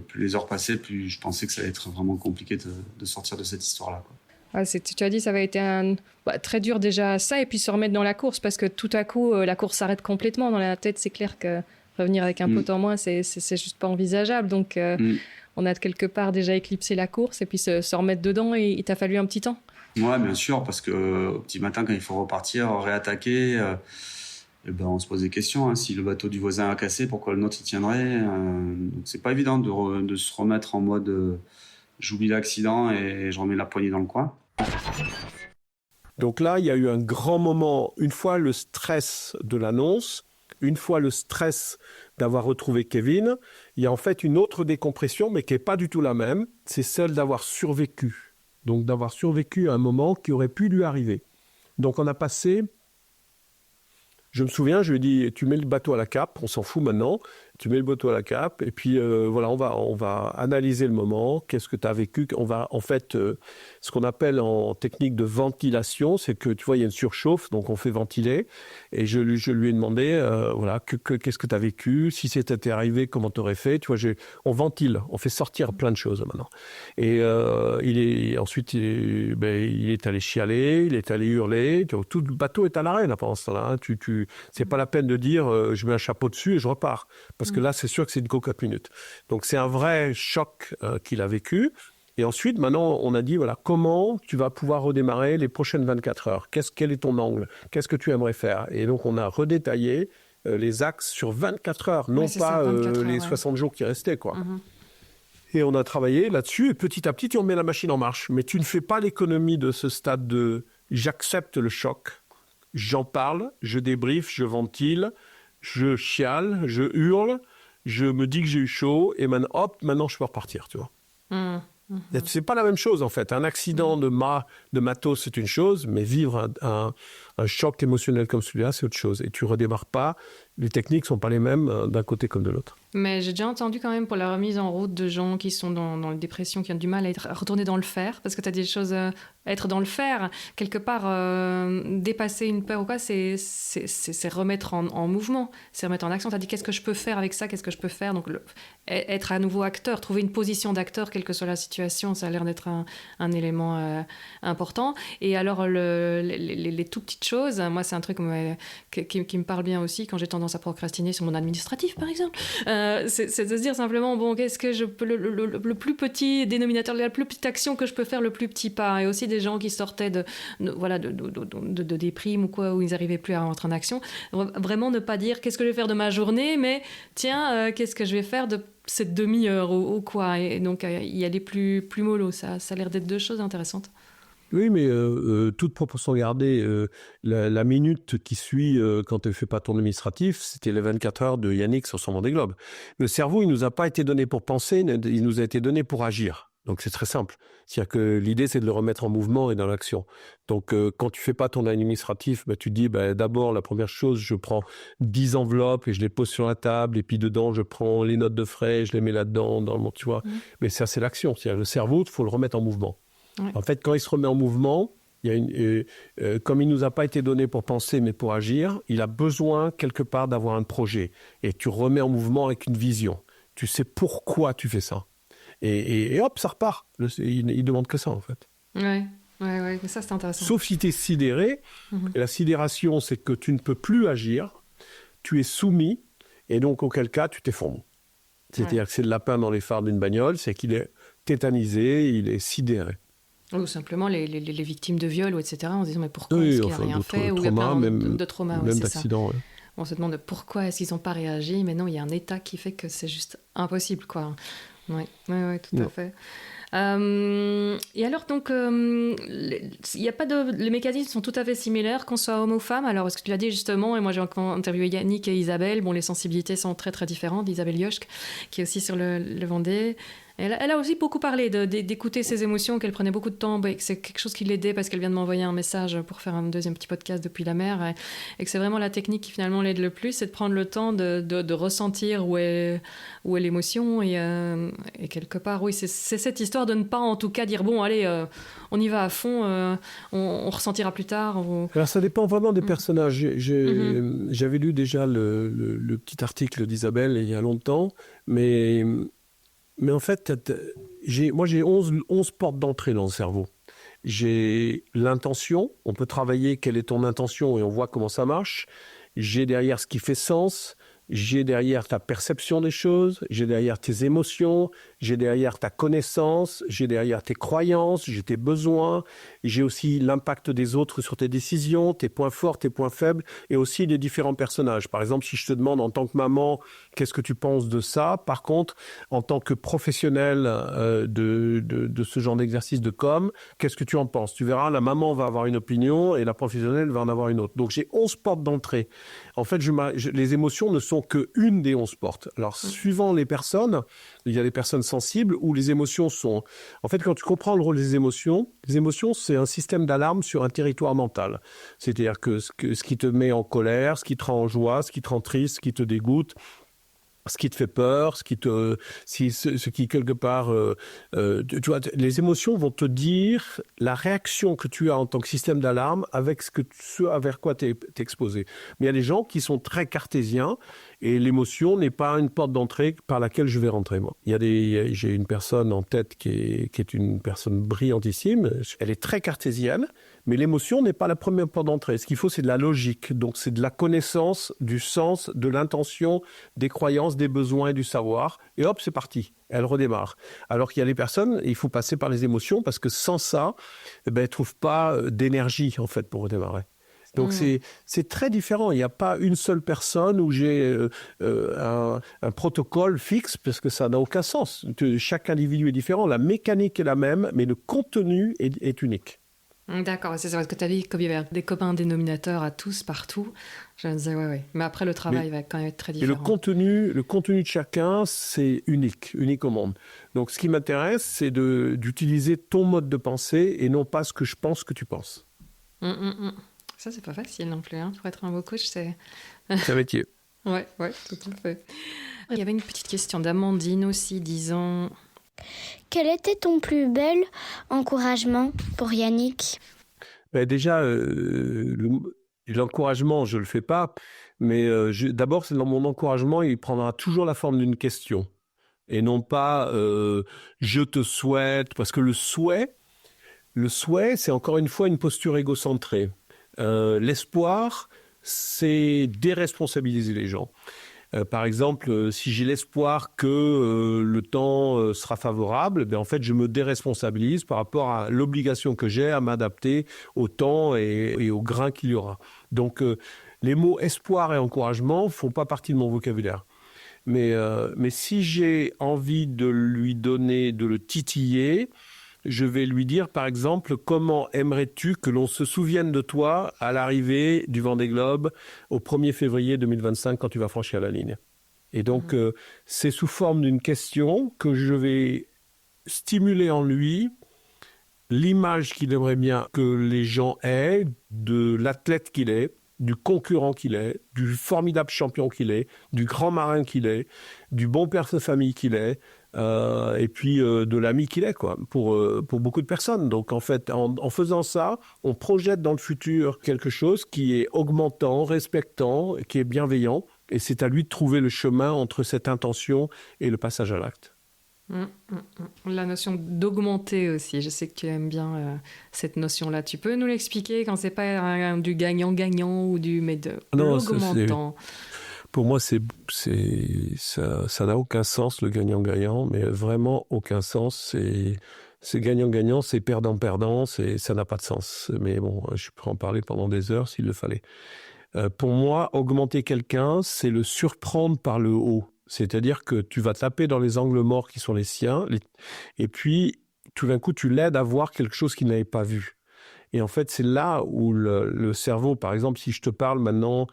plus les heures passaient, plus je pensais que ça allait être vraiment compliqué de sortir de cette histoire-là, quoi. Ah, tu as dit ça va être très dur déjà ça, et puis se remettre dans la course, parce que tout à coup, la course s'arrête complètement. Dans la tête, c'est clair que revenir avec un pot en moins, c'est juste pas envisageable. Donc, on a quelque part déjà éclipsé la course, et puis se remettre dedans, et il t'a fallu un petit temps. Ouais, bien sûr, parce qu'au petit matin, quand il faut repartir, réattaquer, on se pose des questions. Si le bateau du voisin a cassé, pourquoi le nôtre il tiendrait donc c'est pas évident de se remettre en mode j'oublie l'accident et je remets la poignée dans le coin. Donc là, il y a eu un grand moment, une fois le stress de l'annonce, une fois le stress d'avoir retrouvé Kevin, il y a en fait une autre décompression, mais qui n'est pas du tout la même, c'est celle d'avoir survécu. Donc d'avoir survécu à un moment qui aurait pu lui arriver. Donc on a passé... Je me souviens, je lui ai dit, tu mets le bateau à la cape, on s'en fout maintenant, tu mets le bateau à la cape, et puis voilà, on va analyser le moment, qu'est-ce que tu as vécu, on va en fait, ce qu'on appelle en technique de ventilation, c'est que tu vois, il y a une surchauffe, donc on fait ventiler, et je lui ai demandé, voilà, qu'est-ce que tu as vécu, si c'était arrivé, comment tu aurais fait, tu vois, on ventile, on fait sortir plein de choses maintenant. Et ensuite, il est allé chialer, il est allé hurler, tout le bateau est à l'arrêt là pendant ce temps-là, c'est pas la peine de dire je mets un chapeau dessus et je repars. Parce parce que là, c'est sûr que c'est une cocotte minute. Donc, c'est un vrai choc qu'il a vécu. Et ensuite, maintenant, on a dit, voilà, comment tu vas pouvoir redémarrer les prochaines 24 heures? Quel est ton angle? Qu'est-ce que tu aimerais faire? Et donc, on a redétaillé les axes sur 24 heures, non pas 24 heures, les ouais. 60 jours qui restaient, quoi. Mhm. Et on a travaillé là-dessus, et petit à petit, on met la machine en marche. Mais tu ne fais pas l'économie de ce stade de « j'accepte le choc, j'en parle, je débriefe, je ventile, je chiale, je hurle, je me dis que j'ai eu chaud, et maintenant je peux repartir, tu vois. Mhm. C'est pas la même chose, en fait. Un accident de matos, c'est une chose, mais vivre un choc émotionnel comme celui-là, c'est autre chose. Et tu redémarres pas, les techniques sont pas les mêmes d'un côté comme de l'autre. Mais j'ai déjà entendu quand même pour la remise en route de gens qui sont dans la dépression, qui ont du mal à retourner dans le faire, parce que tu as des choses à être dans le faire, quelque part, dépasser une peur ou quoi, c'est remettre en mouvement, c'est remettre en action. Tu as dit qu'est-ce que je peux faire avec ça, qu'est-ce que je peux faire, donc être à nouveau acteur, trouver une position d'acteur, quelle que soit la situation, ça a l'air d'être un élément important. Et alors les tout petites choses, moi c'est un truc qui me parle bien aussi quand j'ai tendance à procrastiner sur mon administratif par exemple. C'est de se dire simplement, bon, qu'est-ce que je peux, le plus petit dénominateur, la plus petite action que je peux faire, le plus petit pas. Et aussi des gens qui sortaient de déprime ou quoi, où ils n'arrivaient plus à rentrer en action. Vraiment ne pas dire qu'est-ce que je vais faire de ma journée, mais tiens, qu'est-ce que je vais faire de cette demi-heure ou quoi. Et donc, y aller plus mollo. Ça a l'air d'être deux choses intéressantes. Oui, mais toute proportion gardée, la minute qui suit quand tu ne fais pas ton administratif, c'était les 24 heures de Yannick sur son Vendée Globe. Le cerveau, il ne nous a pas été donné pour penser, il nous a été donné pour agir. Donc c'est très simple. C'est-à-dire que l'idée, c'est de le remettre en mouvement et dans l'action. Donc quand tu ne fais pas ton administratif, tu te dis d'abord, la première chose, je prends 10 enveloppes et je les pose sur la table, et puis dedans, je prends les notes de frais, je les mets là-dedans, tu vois. Mais ça, c'est l'action. C'est-à-dire le cerveau, il faut le remettre en mouvement. Ouais. En fait, quand il se remet en mouvement, comme il ne nous a pas été donné pour penser, mais pour agir, il a besoin quelque part d'avoir un projet. Et tu remets en mouvement avec une vision. Tu sais pourquoi tu fais ça. Et hop, ça repart. Il ne demande que ça, en fait. Ouais, mais ça, c'est intéressant. Sauf si tu es sidéré. Et la sidération, c'est que tu ne peux plus agir. Tu es soumis. Et donc, auquel cas, tu t'effondres. C'est-à-dire que c'est le lapin dans les phares d'une bagnole. C'est qu'il est tétanisé, il est sidéré. Ou simplement les victimes de viol, ou etc. En se disant mais pourquoi est-ce qu'il n'a rien fait, ou il y a plein de traumas, même d'accidents. Ouais. On se demande pourquoi est-ce qu'ils n'ont pas réagi, mais non, il y a un état qui fait que c'est juste impossible, quoi. Oui, tout à fait. Et alors, donc, il y a pas les mécanismes sont tout à fait similaires, qu'on soit homme ou femme. Alors, est-ce que tu l'as dit justement, et moi j'ai interviewé Yannick et Isabelle, bon, les sensibilités sont très très différentes, Isabelle Yoshk, qui est aussi sur le Vendée. Elle a aussi beaucoup parlé d'écouter ses émotions, qu'elle prenait beaucoup de temps, et que c'est quelque chose qui l'aidait parce qu'elle vient de m'envoyer un message pour faire un deuxième petit podcast depuis la mer, et que c'est vraiment la technique qui finalement l'aide le plus, c'est de prendre le temps de ressentir où est l'émotion, et quelque part, oui, c'est cette histoire de ne pas en tout cas dire, bon, allez, on y va à fond, on ressentira plus tard. Alors ça dépend vraiment des personnages. J'avais lu déjà le petit article d'Isabelle il y a longtemps, mais en fait, moi j'ai 11 portes d'entrée dans le cerveau. J'ai l'intention, on peut travailler quelle est ton intention et on voit comment ça marche. J'ai derrière ce qui fait sens, j'ai derrière ta perception des choses, j'ai derrière tes émotions, j'ai derrière ta connaissance, j'ai derrière tes croyances, j'ai tes besoins, j'ai aussi l'impact des autres sur tes décisions, tes points forts, tes points faibles, et aussi les différents personnages. Par exemple, si je te demande en tant que maman, qu'est-ce que tu penses de ça? Par contre, en tant que professionnel de ce genre d'exercice de com, qu'est-ce que tu en penses? Tu verras, la maman va avoir une opinion et la professionnelle va en avoir une autre. Donc j'ai 11 portes d'entrée. En fait, les émotions ne sont qu'une des 11 portes. Alors, suivant les personnes, il y a des personnes sensibles où les émotions sont... En fait, quand tu comprends le rôle des émotions, c'est un système d'alarme sur un territoire mental. C'est-à-dire que ce qui te met en colère, ce qui te rend en joie, ce qui te rend triste, ce qui te dégoûte, ce qui te fait peur, ce qui quelque part... tu vois, les émotions vont te dire la réaction que tu as en tant que système d'alarme avec ce vers quoi tu es exposé. Mais il y a des gens qui sont très cartésiens Et l'émotion n'est pas une porte d'entrée par laquelle je vais rentrer, moi. J'ai une personne en tête qui est une personne brillantissime. Elle est très cartésienne, mais l'émotion n'est pas la première porte d'entrée. Ce qu'il faut, c'est de la logique. Donc, c'est de la connaissance, du sens, de l'intention, des croyances, des besoins et du savoir. Et hop, c'est parti. Elle redémarre. Alors qu'il y a des personnes, il faut passer par les émotions parce que sans ça, elles ne trouvent pas d'énergie, en fait, pour redémarrer. Donc, c'est très différent. Il n'y a pas une seule personne où j'ai un protocole fixe parce que ça n'a aucun sens. Chaque individu est différent. La mécanique est la même, mais le contenu est unique. D'accord, c'est ça, parce que tu as dit qu'il y avait des communs dénominateurs à tous, partout. Je me disais, ouais. Mais après, le travail va quand même être très différent. Et le contenu de chacun, c'est unique au monde. Donc, ce qui m'intéresse, c'est d'utiliser ton mode de pensée et non pas ce que je pense que tu penses. Ça, c'est pas facile non plus. Pour être un beau coach, c'est un métier. Ouais, tout à fait. Il y avait une petite question d'Amandine aussi, disant... Quel était ton plus bel encouragement pour Yannick ? Déjà, l'encouragement, je ne le fais pas. Mais d'abord, c'est dans mon encouragement, il prendra toujours la forme d'une question. Et non pas « je te souhaite ». Parce que le souhait, c'est encore une fois une posture égocentrée. L'espoir, c'est déresponsabiliser les gens. Par exemple, si j'ai l'espoir que le temps sera favorable, en fait, je me déresponsabilise par rapport à l'obligation que j'ai à m'adapter au temps et au grain qu'il y aura. Donc, les mots espoir et encouragement ne font pas partie de mon vocabulaire. Mais si j'ai envie de lui donner, de le titiller, je vais lui dire, par exemple, comment aimerais-tu que l'on se souvienne de toi à l'arrivée du Vendée Globe au 1er février 2025 quand tu vas franchir la ligne. Et donc, c'est sous forme d'une question que je vais stimuler en lui l'image qu'il aimerait bien que les gens aient de l'athlète qu'il est, du concurrent qu'il est, du formidable champion qu'il est, du grand marin qu'il est, du bon père de famille qu'il est, et puis de l'ami qu'il est, quoi, pour beaucoup de personnes. Donc, en fait, en faisant ça, on projette dans le futur quelque chose qui est augmentant, respectant, qui est bienveillant, et c'est à lui de trouver le chemin entre cette intention et le passage à l'acte. La notion d'augmenter aussi, je sais que tu aimes bien cette notion-là. Tu peux nous l'expliquer quand c'est pas du gagnant-gagnant ou mais de l'augmentant? Pour moi, ça n'a aucun sens, le gagnant-gagnant, mais vraiment aucun sens. C'est gagnant-gagnant, c'est perdant-perdant, ça n'a pas de sens. Mais bon, je peux en parler pendant des heures s'il le fallait. Pour moi, augmenter quelqu'un, c'est le surprendre par le haut. C'est-à-dire que tu vas taper dans les angles morts qui sont les siens, et puis tout d'un coup, tu l'aides à voir quelque chose qu'il n'avait pas vu. Et en fait, c'est là où le cerveau, par exemple, si je te parle maintenant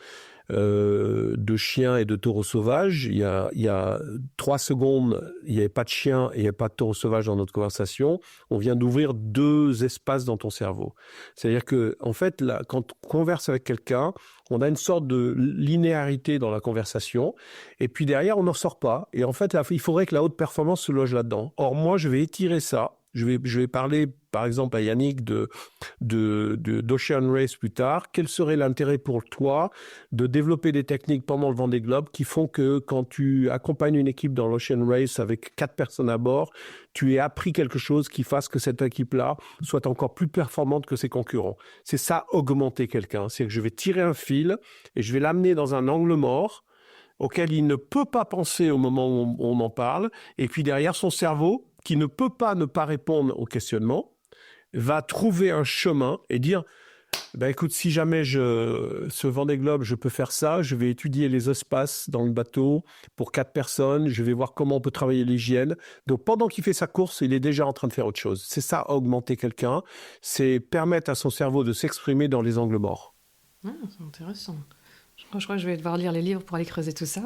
de chiens et de taureaux sauvages, il y a 3 secondes, il n'y avait pas de chien et il n'y avait pas de taureau sauvage dans notre conversation. On vient d'ouvrir 2 espaces dans ton cerveau. C'est-à-dire que, en fait, là, quand on converse avec quelqu'un, on a une sorte de linéarité dans la conversation, et puis derrière, on n'en sort pas. Et en fait, là, il faudrait que la haute performance se loge là-dedans. Or, moi, je vais étirer ça. Je vais parler, par exemple, à Yannick d'Ocean Race plus tard. Quel serait l'intérêt pour toi de développer des techniques pendant le Vendée Globe qui font que quand tu accompagnes une équipe dans l'Ocean Race avec 4 personnes à bord, tu aies appris quelque chose qui fasse que cette équipe-là soit encore plus performante que ses concurrents. C'est ça, augmenter quelqu'un. C'est que je vais tirer un fil et je vais l'amener dans un angle mort auquel il ne peut pas penser au moment où on en parle, et puis derrière son cerveau, qui ne peut pas ne pas répondre au questionnement, va trouver un chemin et dire écoute, si jamais ce Vendée Globe, je peux faire ça, je vais étudier les espaces dans le bateau pour 4 personnes, je vais voir comment on peut travailler l'hygiène. Donc pendant qu'il fait sa course, il est déjà en train de faire autre chose. C'est ça, augmenter quelqu'un, c'est permettre à son cerveau de s'exprimer dans les angles morts. C'est intéressant. Je crois que je vais devoir lire les livres pour aller creuser tout ça.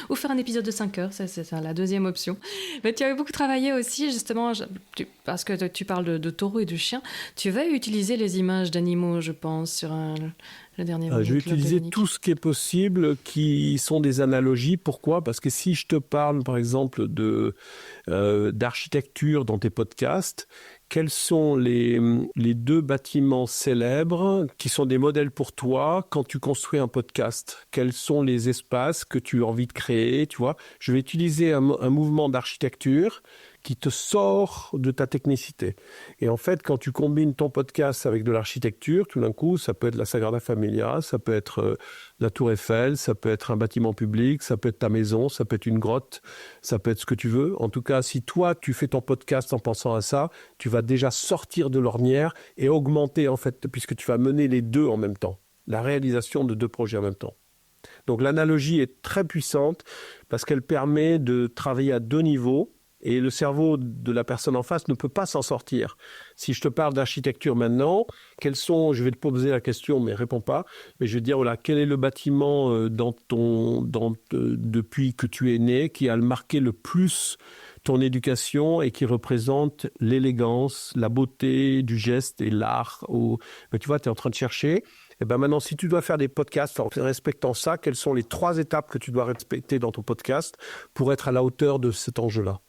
Ou faire un épisode de 5 heures, c'est ça, la deuxième option. Mais tu avais beaucoup travaillé aussi, justement, parce que tu parles de taureaux et de chiens. Tu vas utiliser les images d'animaux, je pense, sur le dernier Vendée Globe. Je vais utiliser tout ce qui est possible, qui sont des analogies. Pourquoi ? Parce que si je te parle, par exemple, d'architecture dans tes podcasts, quels sont les 2 bâtiments célèbres qui sont des modèles pour toi quand tu construis un podcast? Quels sont les espaces que tu as envie de créer, tu vois? Je vais utiliser un mouvement d'architecture qui te sort de ta technicité. Et en fait, quand tu combines ton podcast avec de l'architecture, tout d'un coup, ça peut être la Sagrada Familia, ça peut être la Tour Eiffel, ça peut être un bâtiment public, ça peut être ta maison, ça peut être une grotte, ça peut être ce que tu veux. En tout cas, si toi, tu fais ton podcast en pensant à ça, tu vas déjà sortir de l'ornière et augmenter, en fait, puisque tu vas mener les 2 en même temps. La réalisation de 2 projets en même temps. Donc, l'analogie est très puissante parce qu'elle permet de travailler à 2 niveaux. Et le cerveau de la personne en face ne peut pas s'en sortir. Si je te parle d'architecture maintenant, quels sont, je vais te poser la question, mais réponds pas, mais je vais te dire, voilà, quel est le bâtiment depuis que tu es né qui a marqué le plus ton éducation et qui représente l'élégance, la beauté du geste et l'art. Mais tu vois, tu es en train de chercher. Et ben maintenant, si tu dois faire des podcasts en respectant ça, quelles sont les 3 étapes que tu dois respecter dans ton podcast pour être à la hauteur de cet enjeu-là?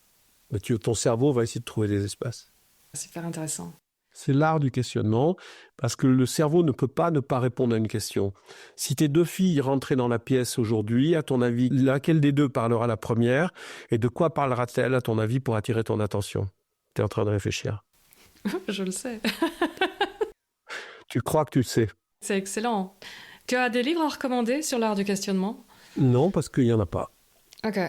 Mais ton cerveau va essayer de trouver des espaces. Super intéressant. C'est l'art du questionnement, parce que le cerveau ne peut pas ne pas répondre à une question. Si tes 2 filles rentraient dans la pièce aujourd'hui, à ton avis, laquelle des 2 parlera la première? Et de quoi parlera-t-elle, à ton avis, pour attirer ton attention? Tu es en train de réfléchir. Je le sais. Tu crois que tu le sais? C'est excellent. Tu as des livres à recommander sur l'art du questionnement? Non, parce qu'il n'y en a pas. Ok.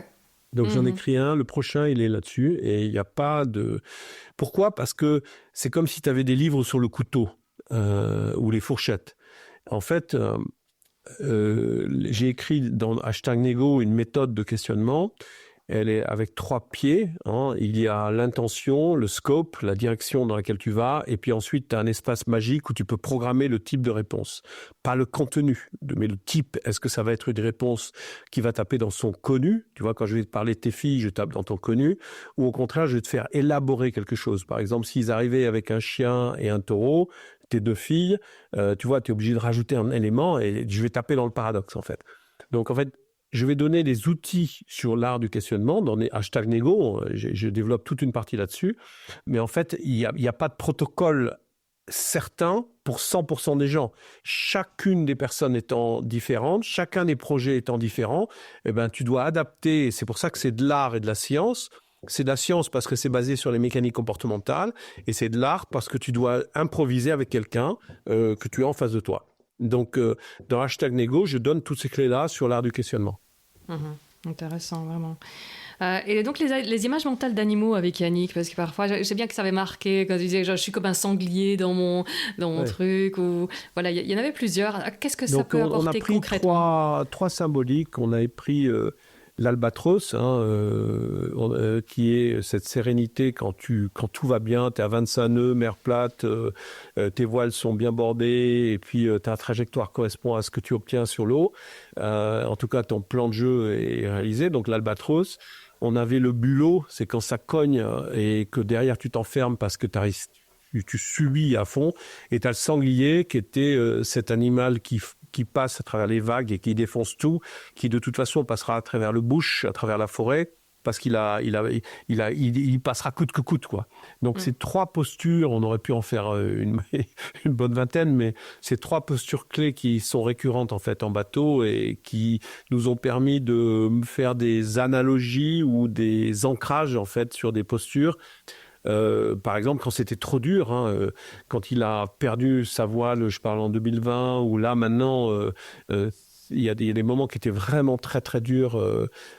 Donc j'en écris un, le prochain il est là-dessus et il n'y a pas de... Pourquoi? Parce que c'est comme si tu avais des livres sur le couteau ou les fourchettes. En fait, j'ai écrit dans #Nego une méthode de questionnement. Elle est avec 3 pieds. Hein. Il y a l'intention, le scope, la direction dans laquelle tu vas. Et puis ensuite, tu as un espace magique où tu peux programmer le type de réponse. Pas le contenu, mais le type. Est-ce que ça va être une réponse qui va taper dans son connu? Tu vois, quand je vais te parler de tes filles, je tape dans ton connu. Ou au contraire, je vais te faire élaborer quelque chose. Par exemple, s'ils arrivaient avec un chien et un taureau, tes 2 filles, tu vois, tu es obligé de rajouter un élément et je vais taper dans le paradoxe, en fait. Donc, en fait, je vais donner des outils sur l'art du questionnement dans les #Nego. Je développe toute une partie là-dessus. Mais en fait, il y a pas de protocole certain pour 100% des gens. Chacune des personnes étant différente, chacun des projets étant différent, eh ben, tu dois adapter. C'est pour ça que c'est de l'art et de la science. C'est de la science parce que c'est basé sur les mécaniques comportementales. Et c'est de l'art parce que tu dois improviser avec quelqu'un que tu as en face de toi. Donc, dans #Nego, je donne toutes ces clés-là sur l'art du questionnement. Intéressant, vraiment. Et donc, les images mentales d'animaux avec Yannick, parce que parfois, je sais bien que ça avait marqué quand tu disais, je suis comme un sanglier dans mon truc, ou voilà, il y en avait plusieurs. Qu'est-ce que ça peut apporter concrètement? On a pris trois symboliques. On avait pris l'albatros, qui est cette sérénité quand tout va bien, tu es à 25 nœuds, mer plate, tes voiles sont bien bordées et puis ta trajectoire correspond à ce que tu obtiens sur l'eau. En tout cas, ton plan de jeu est réalisé, donc l'albatros. On avait le bulot, c'est quand ça cogne et que derrière tu t'enfermes parce que tu subis à fond. Et tu as le sanglier qui était cet animal qui passe à travers les vagues et qui défonce tout, qui de toute façon passera à travers le bush, à travers la forêt, parce qu'il passera coûte que coûte, quoi. Donc ces 3 postures, on aurait pu en faire une bonne vingtaine, mais ces 3 postures clés qui sont récurrentes en fait en bateau et qui nous ont permis de faire des analogies ou des ancrages en fait sur des postures. Par exemple, quand c'était trop dur, quand il a perdu sa voile, je parle en 2020, ou là maintenant, il y a des moments qui étaient vraiment très très durs.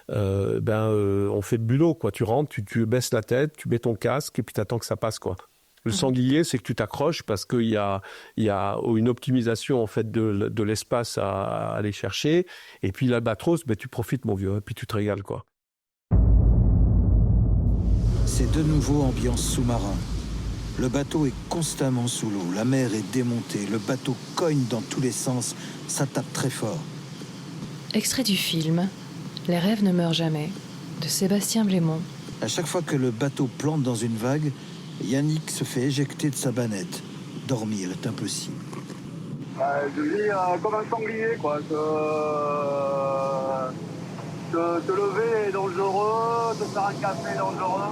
On fait le bulot, quoi. Tu rentres, tu baisses la tête, tu mets ton casque et puis tu attends que ça passe, quoi. Le sanglier, c'est que tu t'accroches parce qu'il y a une optimisation en fait de l'espace à aller chercher. Et puis l'albatros, tu profites, mon vieux, et puis tu te régales, quoi. C'est de nouveau ambiance sous-marin. Le bateau est constamment sous l'eau, la mer est démontée, le bateau cogne dans tous les sens, ça tape très fort. Extrait du film « Les rêves ne meurent jamais » de Sébastien Blémont. À chaque fois que le bateau plante dans une vague, Yannick se fait éjecter de sa bannette. Dormir est impossible. Je vis comme un sanglier, quoi. Te lever est dangereux, te faire un café est dangereux,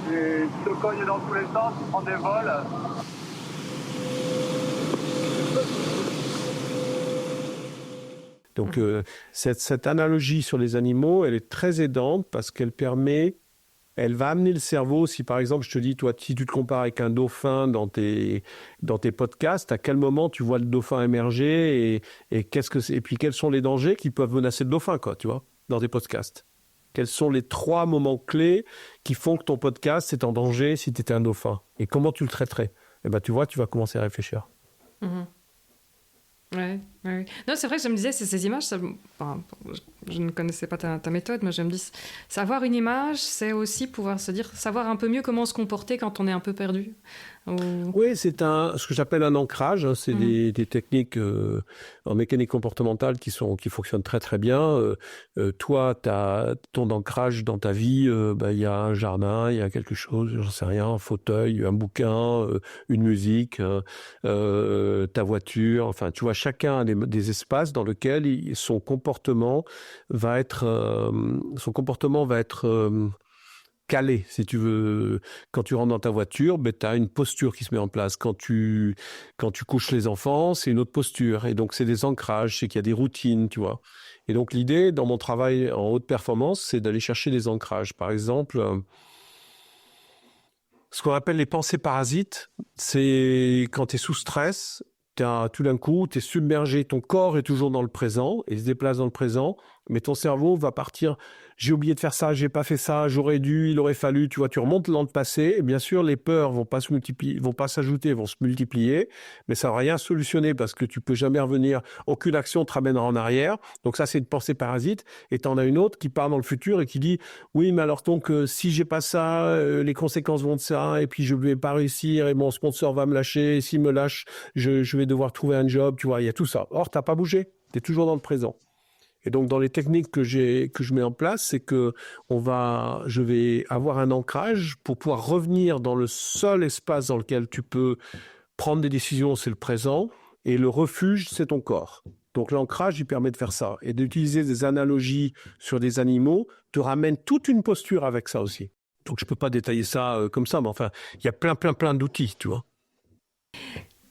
Tu te cognes dans tous les sens, tu prends des vols. Donc cette analogie sur les animaux, elle est très aidante parce elle va amener le cerveau. Si par exemple, je te dis, toi, si tu te compares avec un dauphin dans tes podcasts, à quel moment tu vois le dauphin émerger et puis quels sont les dangers qui peuvent menacer le dauphin, quoi, tu vois, dans tes podcasts. Quels sont les 3 moments clés qui font que ton podcast est en danger si tu étais un dauphin? Et comment tu le traiterais? Eh ben, tu vois, tu vas commencer à réfléchir. Mhm. Ouais. Non, c'est vrai que je me disais, ces images, je ne connaissais pas ta méthode, mais je me dis, savoir une image, c'est aussi pouvoir se dire, savoir un peu mieux comment se comporter quand on est un peu perdu. Oui, c'est ce que j'appelle un ancrage. Hein, c'est des techniques en mécanique comportementale qui fonctionnent très très bien. Toi, tu as ton ancrage dans ta vie. Il y a un jardin, il y a quelque chose, j'en sais rien, un fauteuil, un bouquin, une musique, ta voiture. Enfin, tu vois, chacun a des espaces dans lesquels son comportement va être calé, si tu veux. Quand tu rentres dans ta voiture, tu as une posture qui se met en place. Quand tu couches les enfants, c'est une autre posture. Et donc, c'est des ancrages, c'est qu'il y a des routines, tu vois. Et donc, l'idée, dans mon travail en haute performance, c'est d'aller chercher des ancrages. Par exemple, ce qu'on appelle les pensées parasites, c'est quand tu es sous stress, tout d'un coup, tu es submergé, ton corps est toujours dans le présent, et se déplace dans le présent, mais ton cerveau va partir, j'ai oublié de faire ça, j'ai pas fait ça, j'aurais dû, il aurait fallu, tu vois, tu remontes dans le passé, et bien sûr, les peurs vont pas s'ajouter, vont se multiplier, mais ça va rien solutionner parce que tu peux jamais revenir, aucune action te ramènera en arrière, donc ça, c'est une pensée parasite, et t'en as une autre qui part dans le futur et qui dit, oui, mais alors donc, si j'ai pas ça, les conséquences vont de ça, et puis je vais pas réussir, et mon sponsor va me lâcher, et s'il me lâche, je vais devoir trouver un job, tu vois, il y a tout ça. Or, t'as pas bougé, t'es toujours dans le présent. Et donc, dans les techniques que je mets en place, c'est que je vais avoir un ancrage pour pouvoir revenir dans le seul espace dans lequel tu peux prendre des décisions, c'est le présent, et le refuge, c'est ton corps. Donc, l'ancrage, il permet de faire ça. Et d'utiliser des analogies sur des animaux te ramène toute une posture avec ça aussi. Donc, je peux pas détailler ça comme ça, mais enfin, il y a plein d'outils, tu vois.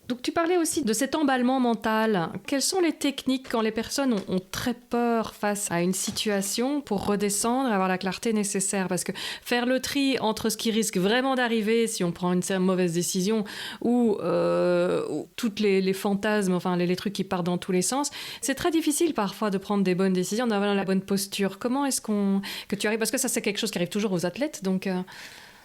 Donc tu parlais aussi de cet emballement mental. Quelles sont les techniques quand les personnes ont très peur face à une situation pour redescendre et avoir la clarté nécessaire? Parce que faire le tri entre ce qui risque vraiment d'arriver si on prend une mauvaise décision ou toutes les fantasmes, enfin les trucs qui partent dans tous les sens, c'est très difficile parfois de prendre des bonnes décisions, d'avoir la bonne posture. Comment est-ce que tu arrives? Parce que ça, c'est quelque chose qui arrive toujours aux athlètes. Donc,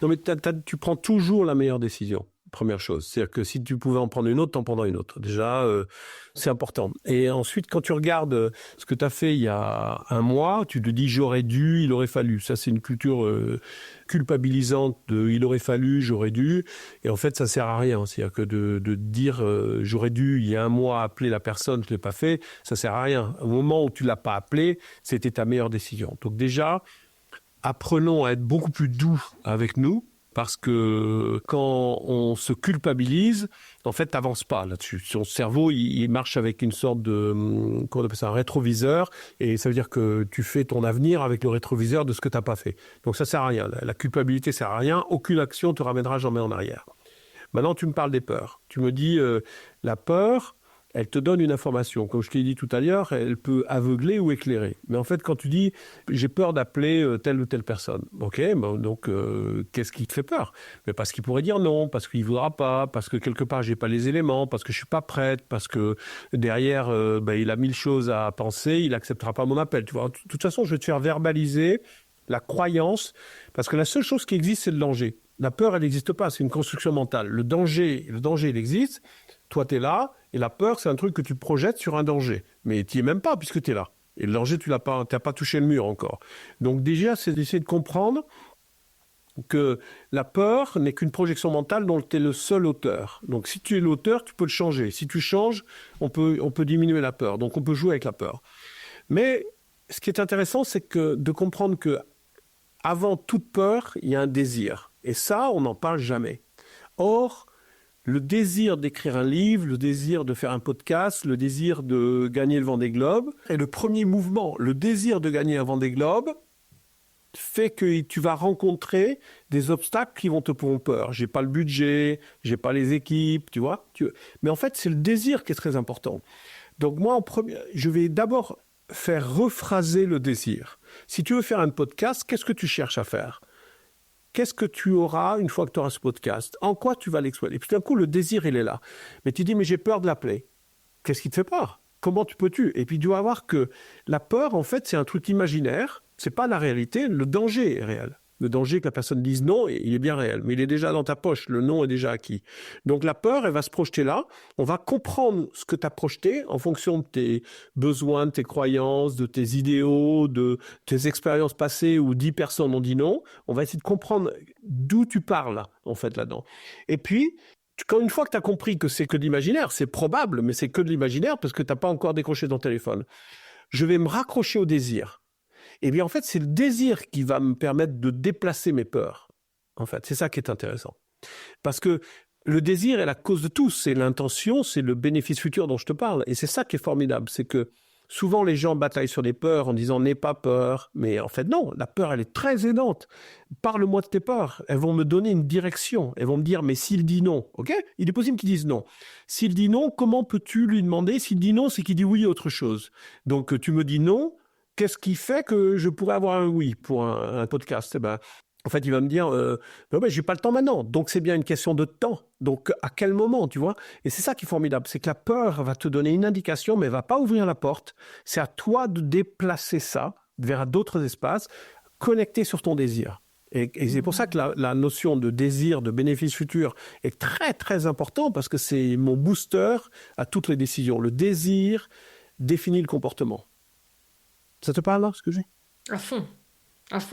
Non, mais tu prends toujours la meilleure décision. Première chose, c'est-à-dire que si tu pouvais en prendre une autre, t'en prendrais une autre. Déjà, c'est important. Et ensuite, quand tu regardes ce que tu as fait il y a un mois, tu te dis « j'aurais dû, il aurait fallu ». Ça, c'est une culture culpabilisante de « il aurait fallu, j'aurais dû ». Et en fait, ça sert à rien. C'est-à-dire que de dire « j'aurais dû, il y a un mois, appeler la personne, je ne l'ai pas fait », ça sert à rien. Au moment où tu ne l'as pas appelé, c'était ta meilleure décision. Donc déjà, apprenons à être beaucoup plus doux avec nous. Parce que quand on se culpabilise, en fait, tu n'avances pas là-dessus. Son cerveau, il marche avec une sorte de, qu'on appelle ça, un rétroviseur. Et ça veut dire que tu fais ton avenir avec le rétroviseur de ce que tu n'as pas fait. Donc ça ne sert à rien. La culpabilité ne sert à rien. Aucune action ne te ramènera jamais en arrière. Maintenant, tu me parles des peurs. Tu me dis, la peur, elle te donne une information. Comme je t'ai dit tout à l'heure, elle peut aveugler ou éclairer. Mais en fait, quand tu dis « j'ai peur d'appeler telle ou telle personne », ok, donc qu'est-ce qui te fait peur? Mais parce qu'il pourrait dire non, parce qu'il ne voudra pas, parce que quelque part, je n'ai pas les éléments, parce que je ne suis pas prête, parce que derrière, il a 1000 choses à penser, il n'acceptera pas mon appel. Tu vois. De toute façon, je vais te faire verbaliser la croyance, parce que la seule chose qui existe, c'est le danger. La peur, elle n'existe pas, c'est une construction mentale. Le danger, il existe. Toi, tu es là, et la peur, c'est un truc que tu projettes sur un danger. Mais tu n'y es même pas, puisque tu es là. Et le danger, tu n'as pas touché le mur encore. Donc déjà, c'est d'essayer de comprendre que la peur n'est qu'une projection mentale dont tu es le seul auteur. Donc si tu es l'auteur, tu peux le changer. Si tu changes, on peut diminuer la peur. Donc on peut jouer avec la peur. Mais ce qui est intéressant, c'est de comprendre que avant toute peur, il y a un désir. Et ça, on n'en parle jamais. Or, le désir d'écrire un livre, le désir de faire un podcast, le désir de gagner le Vendée Globe est le premier mouvement. Le désir de gagner un Vendée Globe fait que tu vas rencontrer des obstacles qui vont te faire peur. J'ai pas le budget, j'ai pas les équipes, tu vois. Mais en fait, c'est le désir qui est très important. Donc moi, je vais d'abord faire rephraser le désir. Si tu veux faire un podcast, qu'est-ce que tu cherches à faire ? Qu'est-ce que tu auras une fois que tu auras ce podcast ? En quoi tu vas l'exploiter ? Et puis d'un coup, le désir, il est là. Mais tu dis, mais j'ai peur de l'appeler. Qu'est-ce qui te fait peur ? Comment peux-tu ? Et puis tu vas voir que la peur, en fait, c'est un truc imaginaire. C'est pas la réalité. Le danger est réel. Le danger que la personne dise non, il est bien réel. Mais il est déjà dans ta poche. Le non est déjà acquis. Donc la peur, elle va se projeter là. On va comprendre ce que tu as projeté en fonction de tes besoins, de tes croyances, de tes idéaux, de tes expériences passées où 10 personnes ont dit non. On va essayer de comprendre d'où tu parles, en fait, là-dedans. Et puis, une fois que tu as compris que c'est que de l'imaginaire, c'est probable, mais c'est que de l'imaginaire parce que tu n'as pas encore décroché ton téléphone. Je vais me raccrocher au désir. Et bien, en fait, c'est le désir qui va me permettre de déplacer mes peurs. En fait, c'est ça qui est intéressant. Parce que le désir est la cause de tout. C'est l'intention, c'est le bénéfice futur dont je te parle. Et c'est ça qui est formidable. C'est que souvent, les gens bataillent sur les peurs en disant « n'aie pas peur ». Mais en fait, non. La peur, elle est très aidante. Parle-moi de tes peurs. Elles vont me donner une direction. Elles vont me dire « mais s'il dit non, ok ? Il est possible qu'il dise non. S'il dit non, comment peux-tu lui demander ? S'il dit non, c'est qu'il dit oui à autre chose. Donc, tu me dis non. Qu'est-ce qui fait que je pourrais avoir un oui pour un podcast ? Eh ben, en fait, il va me dire non, mais j'ai pas le temps maintenant. Donc, c'est bien une question de temps. Donc, à quel moment, tu vois ? Et c'est ça qui est formidable. C'est que la peur va te donner une indication, mais elle va pas ouvrir la porte. C'est à toi de déplacer ça vers d'autres espaces, connectés sur ton désir. Et c'est pour ça que la notion de désir, de bénéfice futur est très, très important parce que c'est mon booster à toutes les décisions. Le désir définit le comportement. Ça te parle là, ce que j'ai ? À fond.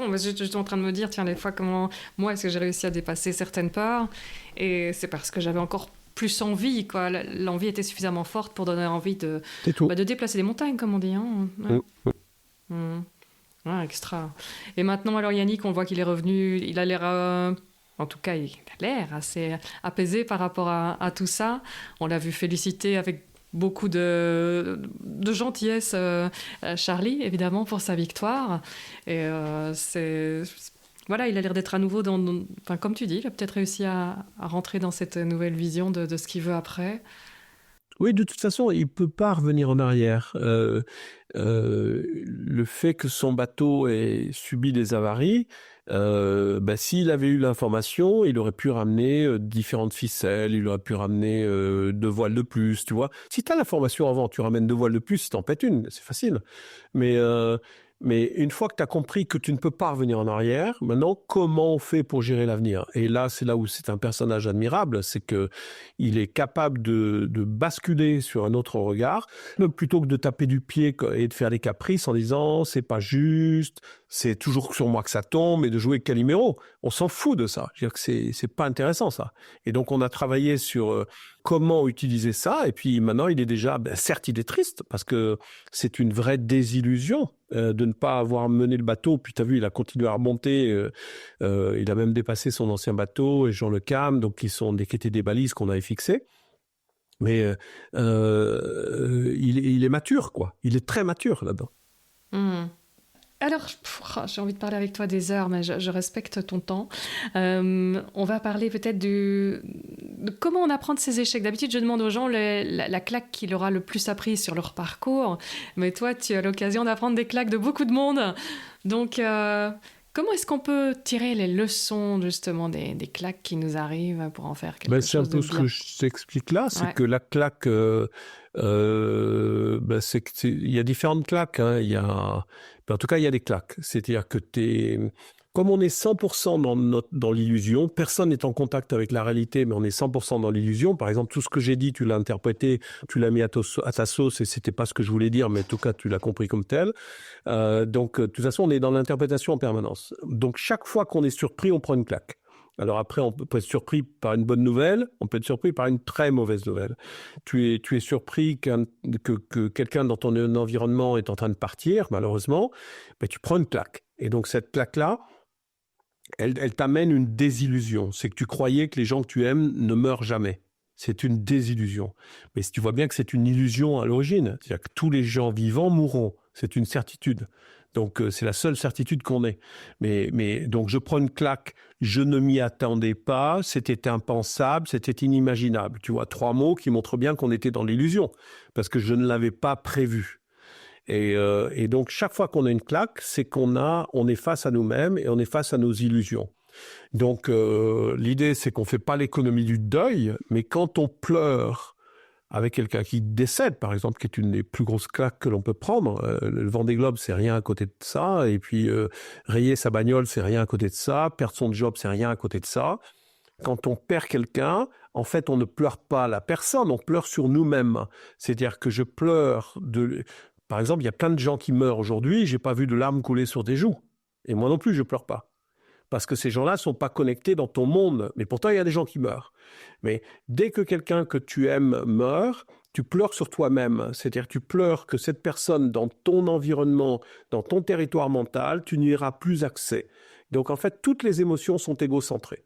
Mais j'étais en train de me dire, tiens, des fois, comment moi, est-ce que j'ai réussi à dépasser certaines peurs ? Et c'est parce que j'avais encore plus envie, quoi. L'envie était suffisamment forte pour donner envie de déplacer des montagnes, comme on dit. Hein. Ouais. Ouais, extra. Et maintenant, alors Yannick, on voit qu'il est revenu, il a l'air... En tout cas, il a l'air assez apaisé par rapport à tout ça. On l'a vu féliciter avec beaucoup de gentillesse Charlie, évidemment, pour sa victoire. Et voilà, il a l'air d'être à nouveau enfin, comme tu dis, il a peut-être réussi à rentrer dans cette nouvelle vision de ce qu'il veut après. Oui, de toute façon, il ne peut pas revenir en arrière. Le fait que son bateau ait subi des avaries, s'il avait eu l'information, il aurait pu ramener différentes ficelles, il aurait pu ramener 2 voiles de plus, tu vois. Si tu as l'information avant, tu ramènes 2 voiles de plus, t'en pètes une, c'est facile. Mais une fois que tu as compris que tu ne peux pas revenir en arrière, maintenant, comment on fait pour gérer l'avenir ? Et là, c'est là où c'est un personnage admirable, c'est qu'il est capable de basculer sur un autre regard, plutôt que de taper du pied et de faire des caprices en disant « c'est pas juste », c'est toujours sur moi que ça tombe, et de jouer Calimero. On s'en fout de ça. Je veux dire que c'est pas intéressant, ça. Et donc, on a travaillé sur comment utiliser ça. Et puis, maintenant, il est déjà... certes, il est triste, parce que c'est une vraie désillusion de ne pas avoir mené le bateau. Puis, tu as vu, il a continué à remonter. Il a même dépassé son ancien bateau, et Jean Le Cam, donc qui étaient des balises qu'on avait fixées. Mais il est mature, quoi. Il est très mature, là-dedans. Alors, j'ai envie de parler avec toi des heures, mais je respecte ton temps. On va parler peut-être de comment on apprend de ses échecs. D'habitude, je demande aux gens la claque qui leur a le plus appris sur leur parcours. Mais toi, tu as l'occasion d'apprendre des claques de beaucoup de monde. Donc, comment est-ce qu'on peut tirer les leçons, justement, des claques qui nous arrivent pour en faire quelque chose de bien ? C'est un peu ce que je t'explique là, c'est que la claque... il y a différentes claques. Hein. En tout cas, il y a des claques. C'est-à-dire que comme on est 100% dans l'illusion, personne n'est en contact avec la réalité, mais on est 100% dans l'illusion. Par exemple, tout ce que j'ai dit, tu l'as interprété, tu l'as mis à ta sauce, et c'était pas ce que je voulais dire, mais en tout cas, tu l'as compris comme tel. Donc, de toute façon, on est dans l'interprétation en permanence. Donc, chaque fois qu'on est surpris, on prend une claque. Alors après, on peut être surpris par une bonne nouvelle, on peut être surpris par une très mauvaise nouvelle. Tu es surpris que quelqu'un dans ton environnement est en train de partir, malheureusement, tu prends une claque. Et donc cette claque-là, elle t'amène une désillusion. C'est que tu croyais que les gens que tu aimes ne meurent jamais. C'est une désillusion. Mais tu vois bien que c'est une illusion à l'origine. C'est-à-dire que tous les gens vivants mourront. C'est une certitude. Donc, c'est la seule certitude qu'on ait. Mais donc, je prends une claque, je ne m'y attendais pas, c'était impensable, c'était inimaginable. Tu vois, 3 mots qui montrent bien qu'on était dans l'illusion, parce que je ne l'avais pas prévu. Et donc, chaque fois qu'on a une claque, c'est on est face à nous-mêmes et on est face à nos illusions. Donc, l'idée, c'est qu'on ne fait pas l'économie du deuil, mais quand on pleure avec quelqu'un qui décède, par exemple, qui est une des plus grosses claques que l'on peut prendre. Le Vendée Globe, c'est rien à côté de ça. Et puis, rayer sa bagnole, c'est rien à côté de ça. Perdre son job, c'est rien à côté de ça. Quand on perd quelqu'un, en fait, on ne pleure pas la personne, on pleure sur nous-mêmes. C'est-à-dire que je pleure Par exemple, il y a plein de gens qui meurent aujourd'hui, j'ai pas vu de larmes couler sur des joues. Et moi non plus, je pleure pas. Parce que ces gens-là ne sont pas connectés dans ton monde. Mais pourtant, il y a des gens qui meurent. Mais dès que quelqu'un que tu aimes meurt, tu pleures sur toi-même. C'est-à-dire tu pleures que cette personne, dans ton environnement, dans ton territoire mental, tu n'y auras plus accès. Donc en fait, toutes les émotions sont égocentrées.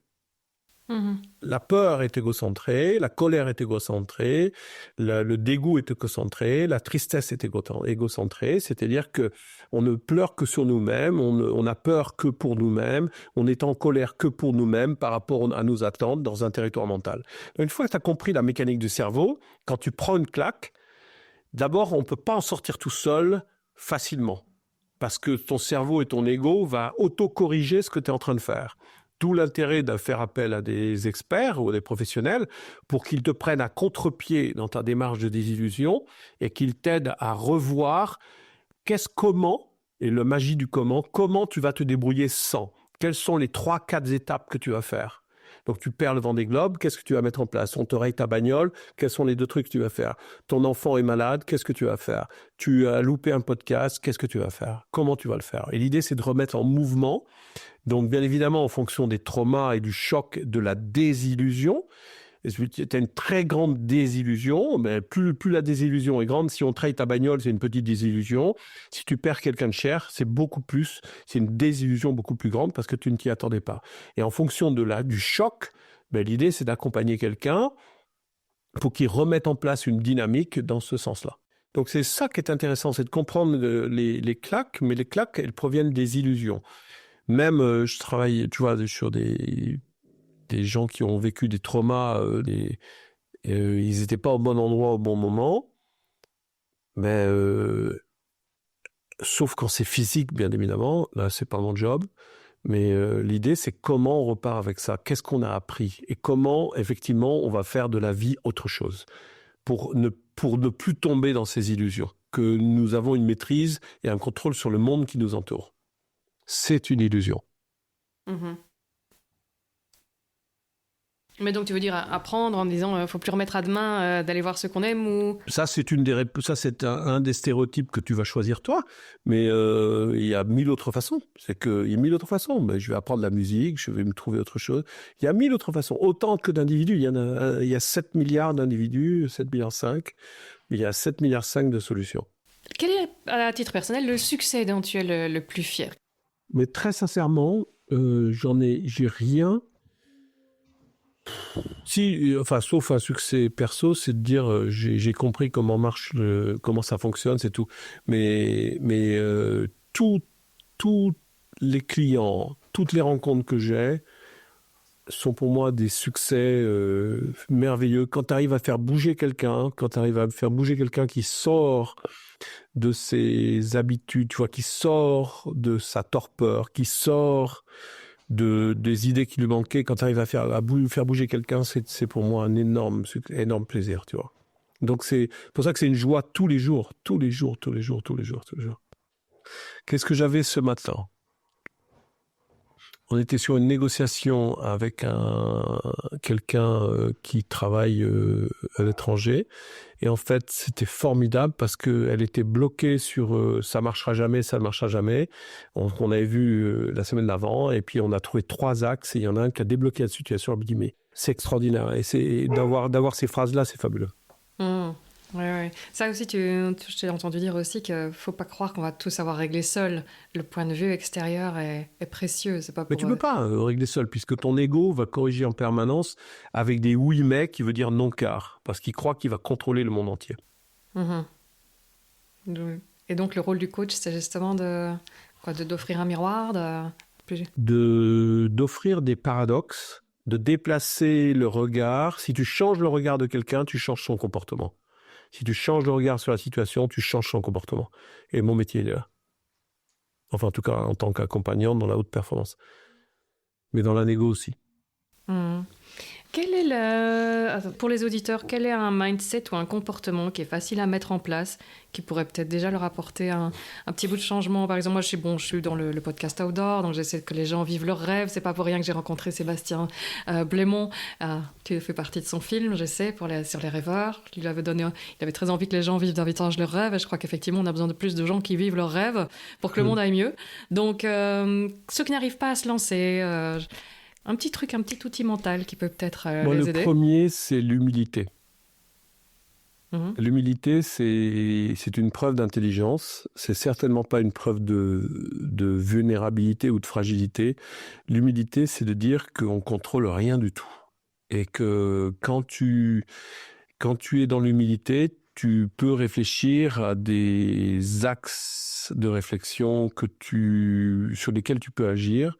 La peur est égocentrée, la colère est égocentrée, le dégoût est égocentré, la tristesse est égocentrée, c'est-à-dire que on ne pleure que sur nous-mêmes, on a peur que pour nous-mêmes, on est en colère que pour nous-mêmes par rapport à nos attentes dans un territoire mental. Donc, une fois que tu as compris la mécanique du cerveau, quand tu prends une claque, d'abord, on ne peut pas en sortir tout seul facilement, parce que ton cerveau et ton ego va auto-corriger ce que tu es en train de faire. D'où l'intérêt de faire appel à des experts ou à des professionnels pour qu'ils te prennent à contre-pied dans ta démarche de désillusion et qu'ils t'aident à revoir comment, et le magie du comment tu vas te débrouiller sans. Quelles sont les 3-4 étapes que tu vas faire? Donc, tu perds le Vendée Globe, qu'est-ce que tu vas mettre en place? On te raye ta bagnole, quels sont les 2 trucs que tu vas faire? Ton enfant est malade, qu'est-ce que tu vas faire? Tu as loupé un podcast, qu'est-ce que tu vas faire? Comment tu vas le faire? Et l'idée, c'est de remettre en mouvement. Donc, bien évidemment, en fonction des traumas et du choc de la désillusion, tu as une très grande désillusion, mais plus la désillusion est grande, si on trahit ta bagnole, c'est une petite désillusion. Si tu perds quelqu'un de cher, c'est une désillusion beaucoup plus grande parce que tu ne t'y attendais pas. Et en fonction du choc, l'idée, c'est d'accompagner quelqu'un pour qu'il remette en place une dynamique dans ce sens-là. Donc, c'est ça qui est intéressant, c'est de comprendre les claques, mais les claques, elles proviennent des illusions. Même, je travaille, tu vois, sur des gens qui ont vécu des traumas, ils n'étaient pas au bon endroit au bon moment, mais sauf quand c'est physique, bien évidemment, là c'est pas mon job, mais l'idée c'est comment on repart avec ça, qu'est-ce qu'on a appris et comment effectivement on va faire de la vie autre chose pour ne plus tomber dans ces illusions, que nous avons une maîtrise et un contrôle sur le monde qui nous entoure. C'est une illusion. Mais donc tu veux dire apprendre en disant faut plus remettre à demain d'aller voir ce qu'on aime ou... Ça c'est un des stéréotypes que tu vas choisir toi, mais il y a 1000 autres façons. Il y a 1000 autres façons. Je vais apprendre la musique, je vais me trouver autre chose. Il y a 1000 autres façons. Autant que d'individus, il y a 7 milliards d'individus, 7 milliards 5. Il y a 7 milliards 5 de solutions. Quel est, à titre personnel, le succès dont tu es le plus fier? Mais très sincèrement, j'ai rien. Sauf un succès perso, c'est de dire j'ai compris comment ça fonctionne, c'est tout. Mais tous les clients, toutes les rencontres que j'ai sont pour moi des succès merveilleux. Quand tu arrives à faire bouger quelqu'un, qui sort de ses habitudes, tu vois, qui sort de sa torpeur, qui sort des idées qui lui manquaient, quand tu arrives à faire bouger quelqu'un, c'est pour moi un énorme plaisir, tu vois. Donc c'est pour ça que c'est une joie tous les jours. Qu'est-ce que j'avais ce matin? On était sur une négociation avec quelqu'un qui travaille à l'étranger. Et en fait, c'était formidable parce qu'elle était bloquée sur ça marchera jamais. On avait vu la semaine d'avant et puis on a trouvé 3 axes et il y en a un qui a débloqué la situation. Je me dis mais c'est extraordinaire et c'est d'avoir ces phrases-là, c'est fabuleux. Ouais. Ça aussi, je t'ai entendu dire aussi qu'il ne faut pas croire qu'on va tout savoir régler seul. Le point de vue extérieur est précieux. C'est pas pour... Mais tu ne peux pas régler seul, puisque ton ego va corriger en permanence avec des oui mais qui veut dire non car, parce qu'il croit qu'il va contrôler le monde entier. Et donc, le rôle du coach, c'est justement d'offrir un miroir, d'offrir des paradoxes, de déplacer le regard. Si tu changes le regard de quelqu'un, tu changes son comportement. Si tu changes le regard sur la situation, tu changes son comportement. Et mon métier, il est là. Enfin, en tout cas, en tant qu'accompagnant dans la haute performance. Mais dans la négo aussi. Quel est pour les auditeurs, quel est un mindset ou un comportement qui est facile à mettre en place, qui pourrait peut-être déjà leur apporter un petit bout de changement? Par exemple, moi, je suis dans le podcast Outdoor, donc j'essaie que les gens vivent leurs rêves. C'est pas pour rien que j'ai rencontré Sébastien Blémont, qui fait partie de son film, je sais, sur les rêveurs. Il avait très envie que les gens vivent davantage leurs rêves, et je crois qu'effectivement, on a besoin de plus de gens qui vivent leurs rêves pour que le monde aille mieux. Donc, ceux qui n'arrivent pas à se lancer... un petit outil mental qui peut peut-être les aider. Le premier, c'est l'humilité. L'humilité, c'est une preuve d'intelligence. C'est certainement pas une preuve de vulnérabilité ou de fragilité. L'humilité, c'est de dire qu'on contrôle rien du tout. Et que quand tu es dans l'humilité, tu peux réfléchir à des axes de réflexion sur lesquels tu peux agir.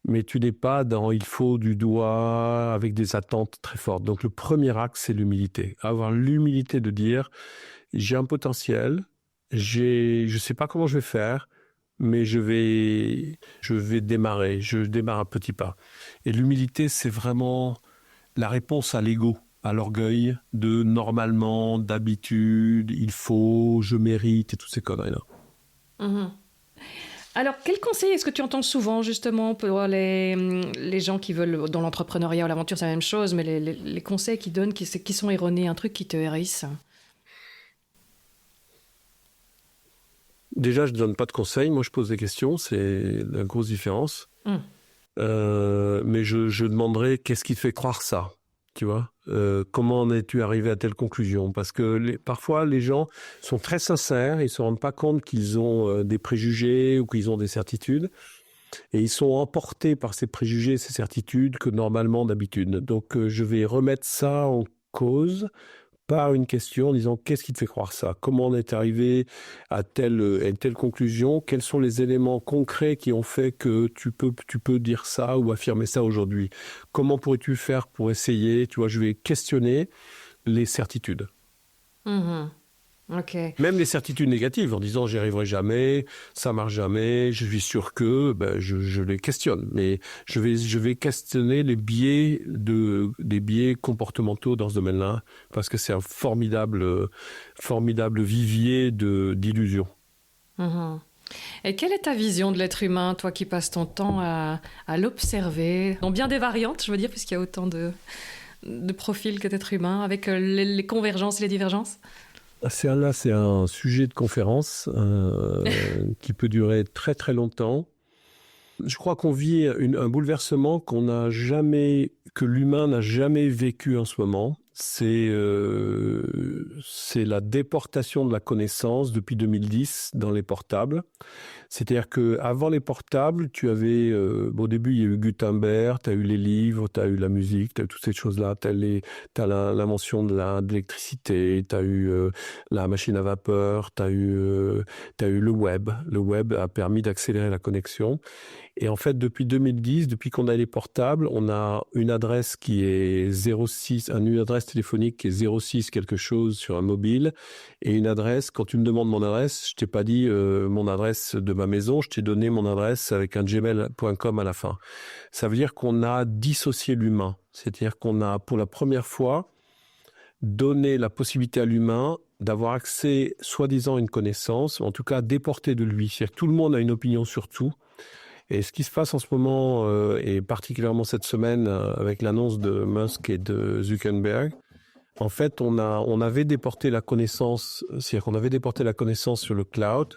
Mais tu n'es pas dans « il faut » du doigt avec des attentes très fortes. Donc le premier axe, c'est l'humilité. Avoir l'humilité de dire « j'ai un potentiel, je ne sais pas comment je vais faire, mais je vais démarrer, je démarre un petit pas ». Et l'humilité, c'est vraiment la réponse à l'ego, à l'orgueil de « normalement, d'habitude, il faut, je mérite » et toutes ces conneries-là. Alors, quels conseils est-ce que tu entends souvent, justement, pour les gens qui veulent, dans l'entrepreneuriat ou l'aventure, c'est la même chose, mais les conseils qu'ils donnent, qui sont erronés, un truc qui te hérisse? Déjà, je ne donne pas de conseils. Moi, je pose des questions. C'est la grosse différence. Mais je demanderai qu'est-ce qui te fait croire ça, tu vois? Comment en es-tu arrivé à telle conclusion? Parce que parfois, les gens sont très sincères, ils ne se rendent pas compte qu'ils ont des préjugés ou qu'ils ont des certitudes. Et ils sont emportés par ces préjugés et ces certitudes que normalement d'habitude. Donc, je vais remettre ça en cause par une question en disant qu'est-ce qui te fait croire ça? Comment on est arrivé à telle conclusion? Quels sont les éléments concrets qui ont fait que tu peux dire ça ou affirmer ça aujourd'hui? Comment pourrais-tu faire pour essayer? Tu vois, je vais questionner les certitudes. Okay. Même les certitudes négatives, en disant j'y arriverai jamais, ça marche jamais, je suis sûr que, je les questionne. Mais je vais questionner des biais comportementaux dans ce domaine-là, parce que c'est un formidable vivier d'illusions. Et quelle est ta vision de l'être humain, toi qui passes ton temps à l'observer, dans bien des variantes, je veux dire, puisqu'il y a autant de profils que d'êtres humains, avec les convergences et les divergences? C'est un sujet de conférence qui peut durer très très longtemps. Je crois qu'on vit un bouleversement que l'humain n'a jamais vécu en ce moment. C'est la déportation de la connaissance depuis 2010 dans les portables. C'est-à-dire qu'avant les portables, tu avais... au début, il y a eu Gutenberg, tu as eu les livres, tu as eu la musique, tu as eu toutes ces choses-là. Tu as l'invention de l'électricité, tu as eu la machine à vapeur, tu as eu le web. Le web a permis d'accélérer la connexion. Et en fait, depuis 2010, depuis qu'on a les portables, on a une adresse qui est 06, une adresse téléphonique qui est 06 quelque chose sur un mobile, et une adresse, quand tu me demandes mon adresse, je t'ai pas dit mon adresse de ma maison, je t'ai donné mon adresse avec un gmail.com à la fin. Ça veut dire qu'on a dissocié l'humain. C'est-à-dire qu'on a, pour la première fois, donné la possibilité à l'humain d'avoir accès, soi-disant, à une connaissance, en tout cas déporté de lui. C'est-à-dire que tout le monde a une opinion sur tout. Et ce qui se passe en ce moment, et particulièrement cette semaine, avec l'annonce de Musk et de Zuckerberg, en fait, on avait déporté la connaissance, c'est-à-dire qu'on avait déporté la connaissance sur le cloud.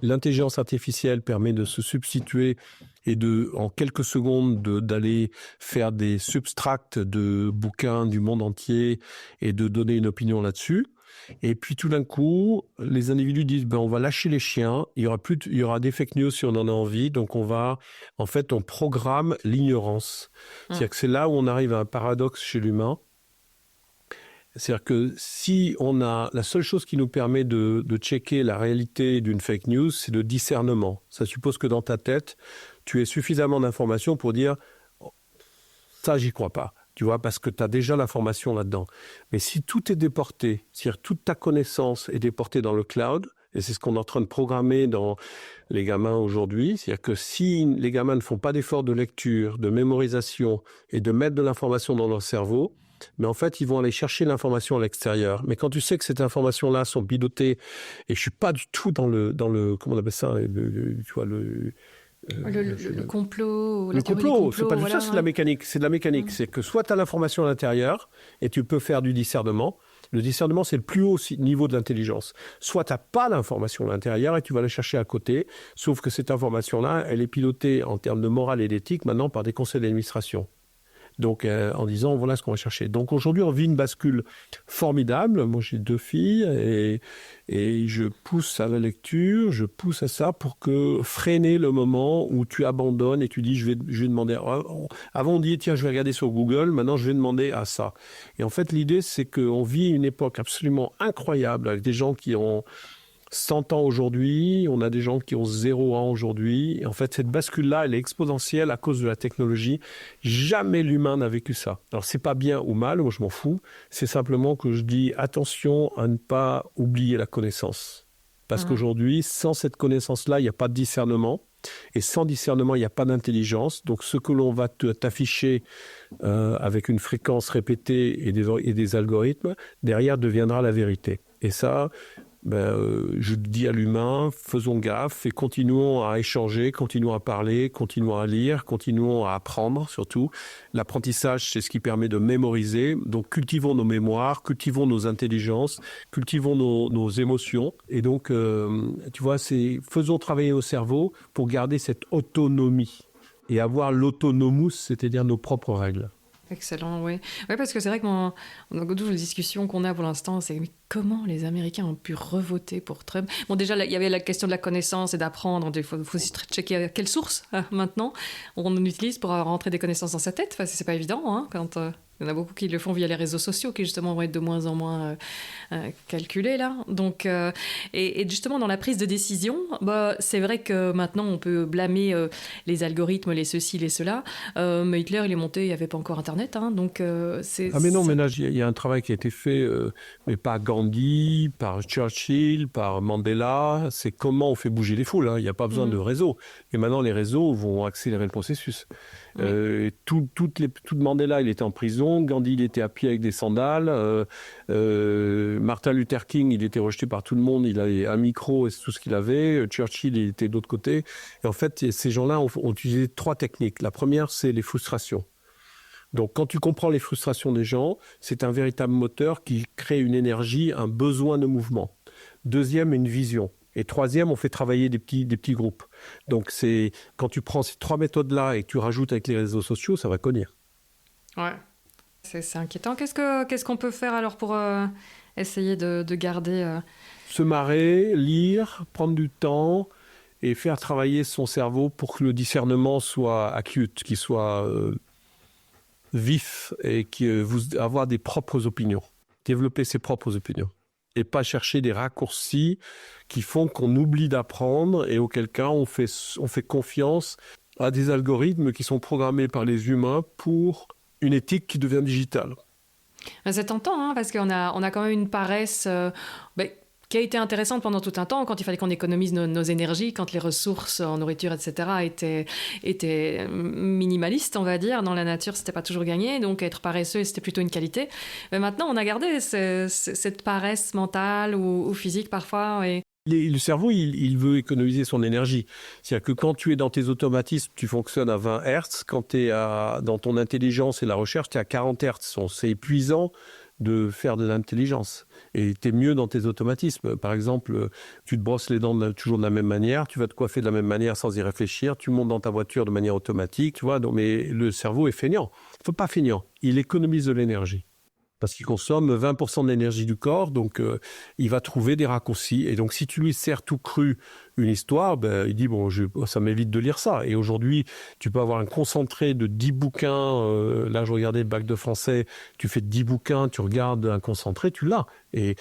L'intelligence artificielle permet de se substituer et en quelques secondes, d'aller faire des substracts de bouquins du monde entier et de donner une opinion là-dessus. Et puis tout d'un coup, les individus disent on va lâcher les chiens, il y aura des fake news si on en a envie, donc on programme l'ignorance. C'est-à-dire que c'est là où on arrive à un paradoxe chez l'humain. C'est-à-dire que si on a la seule chose qui nous permet de checker la réalité d'une fake news, c'est le discernement. Ça suppose que dans ta tête, tu aies suffisamment d'informations pour dire ça, j'y crois pas. Tu vois, parce que tu as déjà l'information là-dedans. Mais si tout est déporté, c'est-à-dire toute ta connaissance est déportée dans le cloud, et c'est ce qu'on est en train de programmer dans les gamins aujourd'hui, c'est-à-dire que si les gamins ne font pas d'efforts de lecture, de mémorisation et de mettre de l'information dans leur cerveau, mais en fait, ils vont aller chercher l'information à l'extérieur. Mais quand tu sais que ces informations-là sont pilotées, et je suis pas du tout dans le comment on appelle ça, tu vois, le complot, le complot, c'est pas du tout ça, c'est de la mécanique. C'est de la mécanique. C'est que soit tu as l'information à l'intérieur et tu peux faire du discernement. Le discernement, c'est le plus haut niveau de l'intelligence. Soit tu n'as pas l'information à l'intérieur et tu vas la chercher à côté, sauf que cette information-là, elle est pilotée en termes de morale et d'éthique maintenant par des conseils d'administration. Donc, en disant, voilà ce qu'on va chercher. Donc, aujourd'hui, on vit une bascule formidable. Moi, j'ai 2 filles et je pousse à la lecture, je pousse à ça pour que freiner le moment où tu abandonnes et tu dis, je vais demander. Avant, on dit, tiens, je vais regarder sur Google. Maintenant, je vais demander à ça. Et en fait, l'idée, c'est qu'on vit une époque absolument incroyable avec des gens qui ont 100 ans aujourd'hui, on a des gens qui ont 0 ans aujourd'hui. Et en fait, cette bascule-là, elle est exponentielle à cause de la technologie. Jamais l'humain n'a vécu ça. Alors, c'est pas bien ou mal, moi je m'en fous. C'est simplement que je dis attention à ne pas oublier la connaissance. Parce qu'aujourd'hui, sans cette connaissance-là, il n'y a pas de discernement. Et sans discernement, il n'y a pas d'intelligence. Donc, ce que l'on va t'afficher avec une fréquence répétée et des algorithmes, derrière deviendra la vérité. Et ça... je dis à l'humain, faisons gaffe et continuons à échanger, continuons à parler, continuons à lire, continuons à apprendre surtout. L'apprentissage, c'est ce qui permet de mémoriser. Donc, cultivons nos mémoires, cultivons nos intelligences, cultivons nos émotions. Et donc, tu vois, faisons travailler nos cerveaux pour garder cette autonomie et avoir l'autonomus, c'est-à-dire nos propres règles. Excellent, oui. Oui, parce que c'est vrai que dans toutes les discussions qu'on a pour l'instant, c'est mais comment les Américains ont pu revoter pour Trump. Bon, déjà, il y avait la question de la connaissance et d'apprendre. Il faut aussi checker quelle source, maintenant, on utilise pour rentrer des connaissances dans sa tête. Enfin, c'est pas évident, hein, quand... Il y en a beaucoup qui le font via les réseaux sociaux, qui justement vont être de moins en moins calculés là. Donc, et justement dans la prise de décision, c'est vrai que maintenant on peut blâmer les algorithmes, les ceci, les cela. Mais Hitler, il est monté, il n'y avait pas encore Internet, hein, donc c'est. Ah mais non, mais là il y a un travail qui a été fait, mais par Gandhi, par Churchill, par Mandela. C'est comment on fait bouger les foules. Hein. Il n'y a pas besoin de réseau. Et maintenant les réseaux vont accélérer le processus. Oui. Tout Mandela, il était en prison. Gandhi, il était à pied avec des sandales. Martin Luther King, il était rejeté par tout le monde. Il avait un micro et c'est tout ce qu'il avait. Churchill, il était de l'autre côté. Et en fait, ces gens-là ont utilisé 3 techniques. La première, c'est les frustrations. Donc, quand tu comprends les frustrations des gens, c'est un véritable moteur qui crée une énergie, un besoin de mouvement. Deuxième, une vision. Et troisième, on fait travailler des petits groupes. Donc, c'est quand tu prends ces 3 méthodes-là et que tu rajoutes avec les réseaux sociaux, ça va cognir. Ouais, c'est inquiétant. Qu'est-ce qu'on peut faire alors pour essayer de garder... Se marrer, lire, prendre du temps et faire travailler son cerveau pour que le discernement soit acute, qu'il soit vif et avoir des propres opinions. Développer ses propres opinions. Et pas chercher des raccourcis qui font qu'on oublie d'apprendre et auquel cas on fait confiance à des algorithmes qui sont programmés par les humains pour une éthique qui devient digitale. C'est tentant, hein, parce qu'on a quand même une paresse qui a été intéressante pendant tout un temps, quand il fallait qu'on économise nos énergies, quand les ressources en nourriture, etc., étaient minimalistes, on va dire. Dans la nature, c'était pas toujours gagné, donc être paresseux, c'était plutôt une qualité. Mais maintenant, on a gardé cette paresse mentale ou physique parfois. Et... Le cerveau, il veut économiser son énergie. C'est-à-dire que quand tu es dans tes automatismes, tu fonctionnes à 20 Hz. Quand tu es dans ton intelligence et la recherche, tu es à 40 Hz. C'est épuisant de faire de l'intelligence. Et tu es mieux dans tes automatismes. Par exemple, tu te brosses les dents toujours de la même manière, tu vas te coiffer de la même manière sans y réfléchir, tu montes dans ta voiture de manière automatique, tu vois. Donc, mais le cerveau est feignant. Il ne faut pas feignant. Il économise de l'énergie. Parce qu'il consomme 20% de l'énergie du corps, donc il va trouver des raccourcis. Et donc, si tu lui sers tout cru une histoire, ben, il dit, bon, ça m'évite de lire ça. Et aujourd'hui, tu peux avoir un concentré de 10 bouquins. Là, je regardais le bac de français, tu fais 10 bouquins, tu regardes un concentré, tu l'as. Et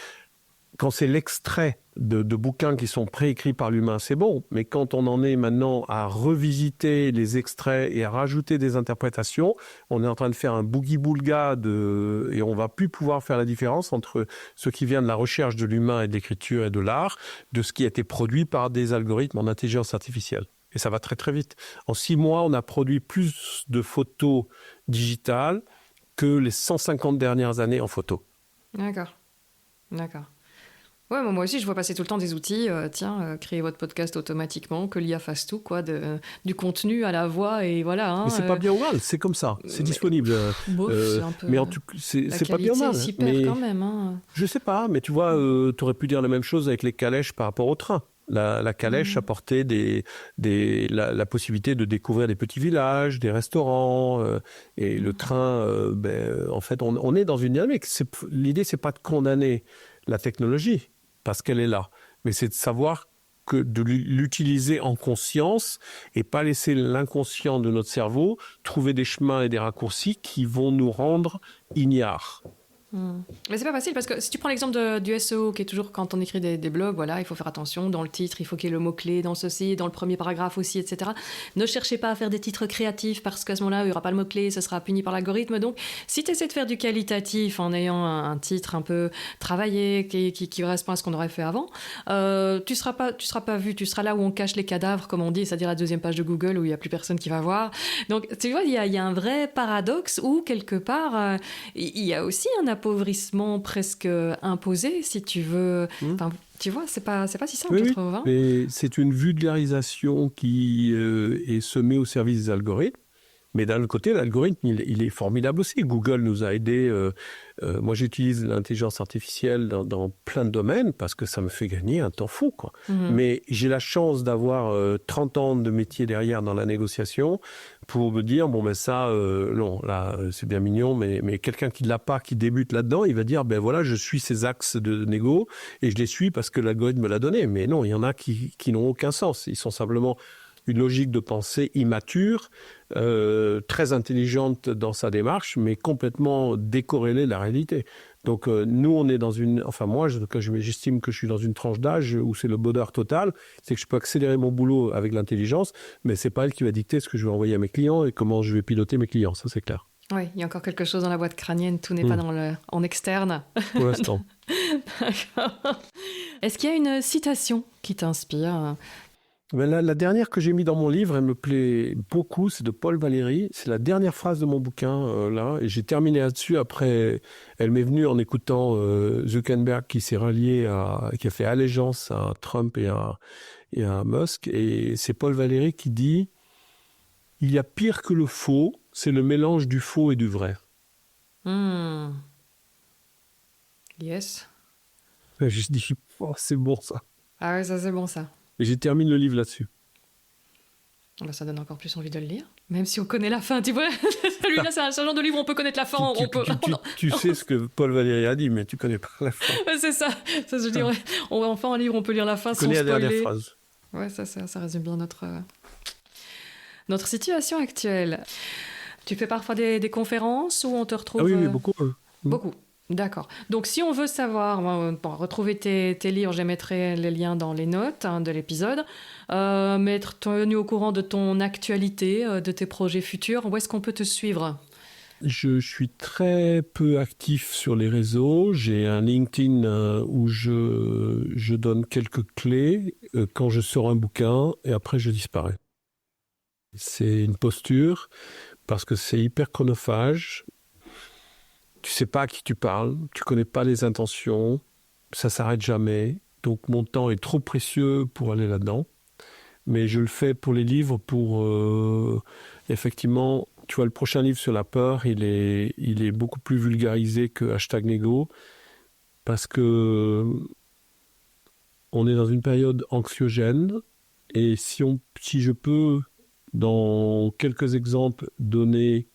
quand c'est l'extrait de bouquins qui sont préécrits par l'humain, c'est bon. Mais quand on en est maintenant à revisiter les extraits et à rajouter des interprétations, on est en train de faire un boogie-boulga et on va plus pouvoir faire la différence entre ce qui vient de la recherche de l'humain et de l'écriture et de l'art, de ce qui a été produit par des algorithmes en intelligence artificielle. Et ça va très très vite. En 6 mois, on a produit plus de photos digitales que les 150 dernières années en photo. D'accord. Ouais, moi aussi, je vois passer tout le temps des outils. Créez votre podcast automatiquement, que l'IA fasse tout, quoi, du contenu à la voix, et voilà. Hein, mais c'est pas bien ou mal, c'est comme ça, c'est disponible. C'est un peu. Mais en tout cas, c'est pas bien ou mal. La qualité s'y perd quand même. Hein. Je sais pas, mais tu vois, tu aurais pu dire la même chose avec les calèches par rapport au train. La calèche apportait la possibilité de découvrir des petits villages, des restaurants, et le train, en fait, on est dans une dynamique. L'idée, c'est pas de condamner la technologie, parce qu'elle est là, mais c'est de savoir de l'utiliser en conscience et pas laisser l'inconscient de notre cerveau trouver des chemins et des raccourcis qui vont nous rendre ignares. Mais c'est pas facile, parce que si tu prends l'exemple du SEO, qui est toujours, quand on écrit des blogs, voilà, il faut faire attention, dans le titre, il faut qu'il y ait le mot-clé, dans ceci, dans le premier paragraphe aussi, etc. Ne cherchez pas à faire des titres créatifs, parce qu'à ce moment-là, il n'y aura pas le mot-clé, ce sera puni par l'algorithme. Donc, si tu essaies de faire du qualitatif en ayant un titre un peu travaillé, qui correspond à ce qu'on aurait fait avant, tu seras pas vu, tu seras là où on cache les cadavres, comme on dit, c'est-à-dire la deuxième page de Google, où il n'y a plus personne qui va voir. Donc, tu vois, il y a un vrai paradoxe où, quelque part, il y a aussi un appauvrissement presque imposé, si tu veux. Enfin, tu vois, c'est pas si simple, je trouve. Hein. Mais c'est une vulgarisation qui est semée au service des algorithmes. Mais d'un autre côté, l'algorithme, il est formidable aussi. Google nous a aidés. Moi, j'utilise l'intelligence artificielle dans plein de domaines parce que ça me fait gagner un temps fou, quoi. Mais j'ai la chance d'avoir 30 ans de métier derrière dans la négociation pour me dire, bon, ben ça, non, là, c'est bien mignon, mais quelqu'un qui ne l'a pas, qui débute là-dedans, il va dire, ben voilà, je suis ces axes de négo et je les suis parce que l'algorithme me l'a donné. Mais non, il y en a qui n'ont aucun sens. Ils sont simplement une logique de pensée immature, très intelligente dans sa démarche, mais complètement décorrélée de la réalité. Donc nous, on est dans moi, j'estime que je suis dans une tranche d'âge où c'est le bonheur total, c'est que je peux accélérer mon boulot avec l'intelligence, mais c'est pas elle qui va dicter ce que je vais envoyer à mes clients et comment je vais piloter mes clients, ça c'est clair. Oui, il y a encore quelque chose dans la boîte crânienne, tout n'est pas en externe. Pour l'instant. D'accord. Est-ce qu'il y a une citation qui t'inspire ? Ben la dernière que j'ai mis dans mon livre, elle me plaît beaucoup, c'est de Paul Valéry. C'est la dernière phrase de mon bouquin, là. Et j'ai terminé là-dessus. Après, elle m'est venue en écoutant Zuckerberg qui s'est rallié qui a fait allégeance à Trump et à Musk. Et c'est Paul Valéry qui dit « Il y a pire que le faux, c'est le mélange du faux et du vrai. » Yes. Je dis « Oh, c'est bon ça. » Ah ouais, ça c'est bon ça. Et j'ai terminé le livre là-dessus. Ben, ça donne encore plus envie de le lire, même si on connaît la fin. Tu vois, celui-là, c'est un genre de livre où on peut connaître la fin. Tu sais ce que Paul Valéry a dit, mais tu connais pas la fin. Ouais, c'est ça. Ça, je dirais, enfin, en livre, on peut lire la fin sans spoiler. Tu connais la dernière phrase. Ouais, ça résume bien notre situation actuelle. Tu fais parfois des conférences où on te retrouve... Ah oui, beaucoup. Beaucoup. D'accord. Donc, si on veut savoir, retrouver tes livres, je mettrai les liens dans les notes de l'épisode, mais être tenu au courant de ton actualité, de tes projets futurs, où est-ce qu'on peut te suivre ? Je suis très peu actif sur les réseaux. J'ai un LinkedIn où je donne quelques clés quand je sors un bouquin et après je disparais. C'est une posture parce que c'est hyper chronophage. Tu sais pas à qui tu parles, tu connais pas les intentions, ça s'arrête jamais. Donc mon temps est trop précieux pour aller là-dedans. Mais je le fais pour les livres, pour effectivement, tu vois, le prochain livre sur la peur, il est beaucoup plus vulgarisé que #Nego parce que on est dans une période anxiogène et si je peux, dans quelques exemples, donner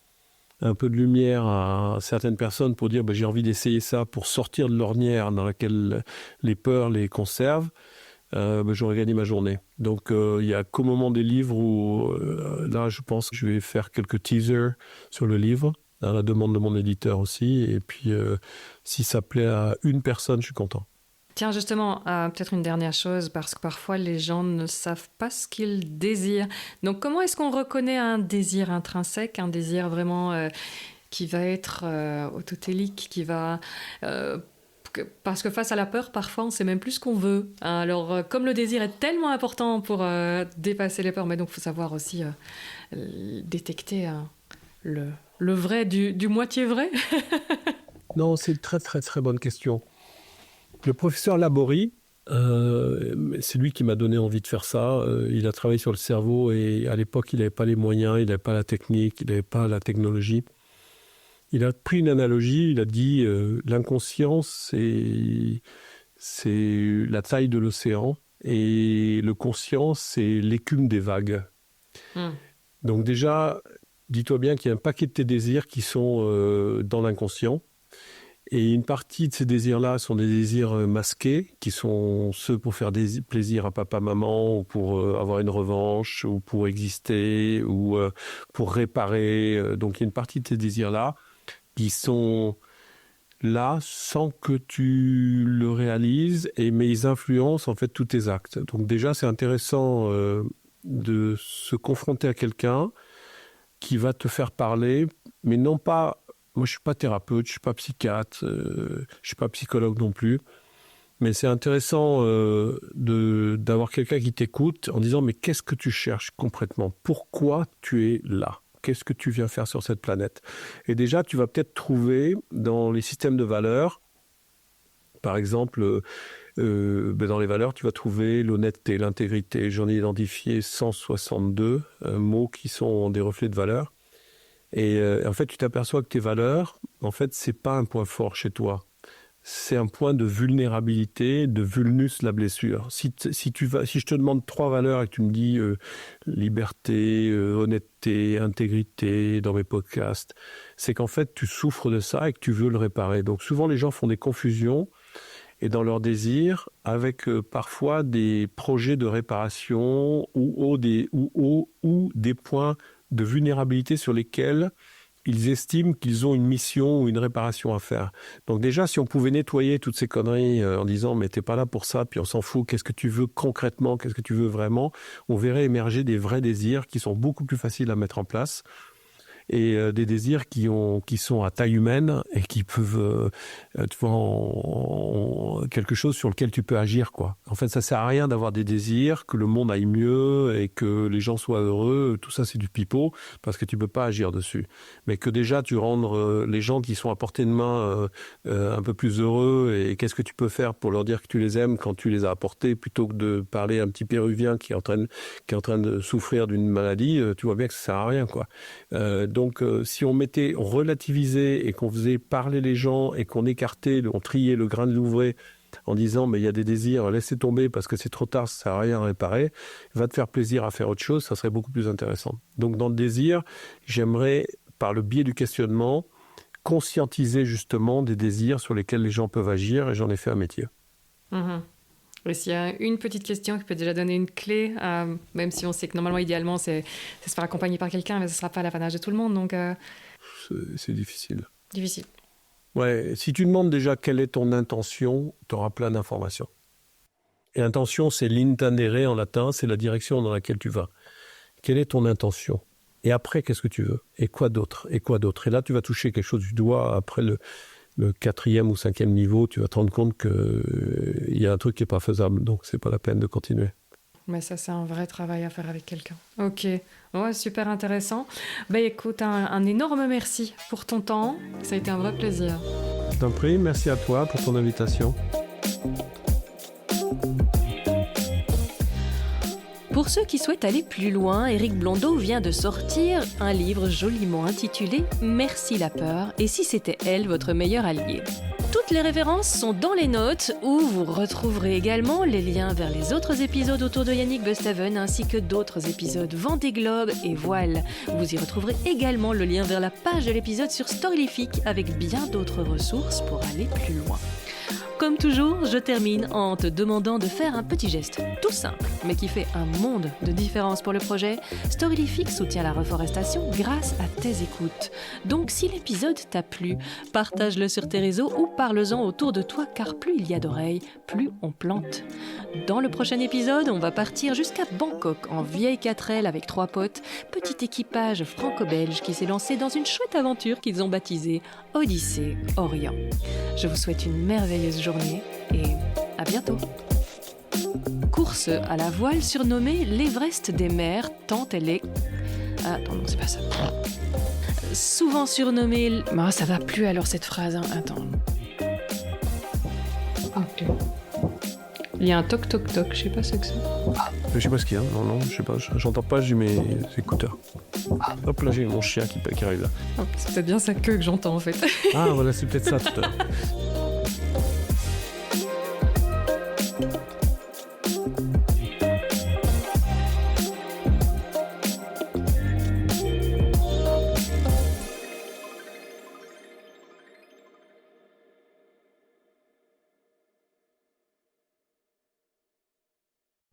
un peu de lumière à certaines personnes pour dire j'ai envie d'essayer ça pour sortir de l'ornière dans laquelle les peurs les conservent, j'aurais gagné ma journée. Donc il y a qu'au moment des livres où là je pense que je vais faire quelques teasers sur le livre, à la demande de mon éditeur aussi, et puis si ça plaît à une personne, je suis content. Tiens, justement, peut-être une dernière chose, parce que parfois les gens ne savent pas ce qu'ils désirent. Donc, comment est-ce qu'on reconnaît un désir intrinsèque, un désir vraiment qui va être autotélique, qui va... parce que face à la peur, parfois, on ne sait même plus ce qu'on veut. Alors, comme le désir est tellement important pour dépasser les peurs, mais donc il faut savoir aussi détecter le vrai du moitié vrai. Non, c'est une très très très bonne question. Le professeur Laborie, c'est lui qui m'a donné envie de faire ça. Il a travaillé sur le cerveau et à l'époque, il n'avait pas les moyens, il n'avait pas la technique, il n'avait pas la technologie. Il a pris une analogie, il a dit l'inconscient, c'est la taille de l'océan et le conscient, c'est l'écume des vagues. Donc déjà, dis-toi bien qu'il y a un paquet de tes désirs qui sont dans l'inconscient. Et une partie de ces désirs-là sont des désirs masqués, qui sont ceux pour faire plaisir à papa, maman, ou pour avoir une revanche, ou pour exister, ou pour réparer. Donc il y a une partie de ces désirs-là qui sont là sans que tu le réalises, mais ils influencent en fait tous tes actes. Donc déjà, c'est intéressant de se confronter à quelqu'un qui va te faire parler, mais non pas... Moi, je ne suis pas thérapeute, je ne suis pas psychiatre, je ne suis pas psychologue non plus. Mais c'est intéressant d'avoir quelqu'un qui t'écoute en disant « Mais qu'est-ce que tu cherches concrètement ? Pourquoi tu es là ? Qu'est-ce que tu viens faire sur cette planète ?» Et déjà, tu vas peut-être trouver dans les systèmes de valeurs, par exemple, dans les valeurs, tu vas trouver l'honnêteté, l'intégrité. J'en ai identifié 162 mots qui sont des reflets de valeurs. Et en fait, tu t'aperçois que tes valeurs, en fait, c'est pas un point fort chez toi. C'est un point de vulnérabilité, de vulnus la blessure. Si je te demande 3 valeurs et que tu me dis liberté, honnêteté, intégrité dans mes podcasts, c'est qu'en fait, tu souffres de ça et que tu veux le réparer. Donc souvent, les gens font des confusions et dans leurs désirs avec parfois des projets de réparation ou des points de vulnérabilité sur lesquels ils estiment qu'ils ont une mission ou une réparation à faire. Donc déjà, si on pouvait nettoyer toutes ces conneries en disant « mais t'es pas là pour ça, puis on s'en fout, qu'est-ce que tu veux concrètement, qu'est-ce que tu veux vraiment ?» On verrait émerger des vrais désirs qui sont beaucoup plus faciles à mettre en place et des désirs qui sont à taille humaine et qui peuvent, tu vois, quelque chose sur lequel tu peux agir, quoi. En fait, ça sert à rien d'avoir des désirs, que le monde aille mieux et que les gens soient heureux. Tout ça, c'est du pipeau parce que tu peux pas agir dessus. Mais que déjà, tu rendes les gens qui sont à portée de main un peu plus heureux et qu'est-ce que tu peux faire pour leur dire que tu les aimes quand tu les as apportés plutôt que de parler à un petit Péruvien qui est en train de souffrir d'une maladie, tu vois bien que ça sert à rien, quoi. Donc, si on relativisait et qu'on faisait parler les gens et qu'on écartait, on triait le grain de l'ouvrée en disant mais il y a des désirs, laissez tomber parce que c'est trop tard, ça sert à rien à réparer, va te faire plaisir à faire autre chose, ça serait beaucoup plus intéressant. Donc dans le désir, j'aimerais, par le biais du questionnement, conscientiser justement des désirs sur lesquels les gens peuvent agir et j'en ai fait un métier. Et s'il y a une petite question qui peut déjà donner une clé, même si on sait que normalement, idéalement, c'est se faire accompagner par quelqu'un, mais ce ne sera pas l'apanage de tout le monde. Donc, c'est difficile. Difficile. Ouais, si tu demandes déjà quelle est ton intention, tu auras plein d'informations. Et intention, c'est l'intendere en latin, c'est la direction dans laquelle tu vas. Quelle est ton intention ? Et après, qu'est-ce que tu veux ? Et quoi d'autre ? Et quoi d'autre ? Et là, tu vas toucher quelque chose du doigt après le 4e ou 5e niveau, tu vas te rendre compte qu'il y a un truc qui n'est pas faisable, donc c'est pas la peine de continuer. Mais ça, c'est un vrai travail à faire avec quelqu'un. Ok, ouais, super intéressant. Ben écoute, un énorme merci pour ton temps, ça a été un vrai plaisir. Je t'en prie, merci à toi pour ton invitation. Pour ceux qui souhaitent aller plus loin, Éric Blondeau vient de sortir un livre joliment intitulé « Merci la peur et si c'était elle votre meilleur allié ». Toutes les références sont dans les notes où vous retrouverez également les liens vers les autres épisodes autour de Yannick Busthaven ainsi que d'autres épisodes Vendée Globe et Voile. Vous y retrouverez également le lien vers la page de l'épisode sur Storylific avec bien d'autres ressources pour aller plus loin. Comme toujours, je termine en te demandant de faire un petit geste tout simple, mais qui fait un monde de différence pour le projet. Storylific soutient la reforestation grâce à tes écoutes. Donc si l'épisode t'a plu, partage-le sur tes réseaux ou parle-en autour de toi, car plus il y a d'oreilles, plus on plante. Dans le prochain épisode, on va partir jusqu'à Bangkok, en vieille 4L avec 3 potes, petit équipage franco-belge qui s'est lancé dans une chouette aventure qu'ils ont baptisée Odyssée Orient. Je vous souhaite une merveilleuse journée et à bientôt. Course à la voile surnommée l'Everest des mers, tant elle est... Attends, non, c'est pas ça. Souvent surnommée... Ah, ça va plus alors cette phrase, hein. Attends. Ok. Il y a un toc toc toc, je sais pas ce que c'est. Je sais pas ce qu'il y a, non, je sais pas, j'entends pas, j'ai mes écouteurs. Hop là, j'ai mon chien qui arrive là. Oh, c'est peut-être bien sa queue que j'entends en fait. Ah voilà, c'est peut-être ça tout à l'heure.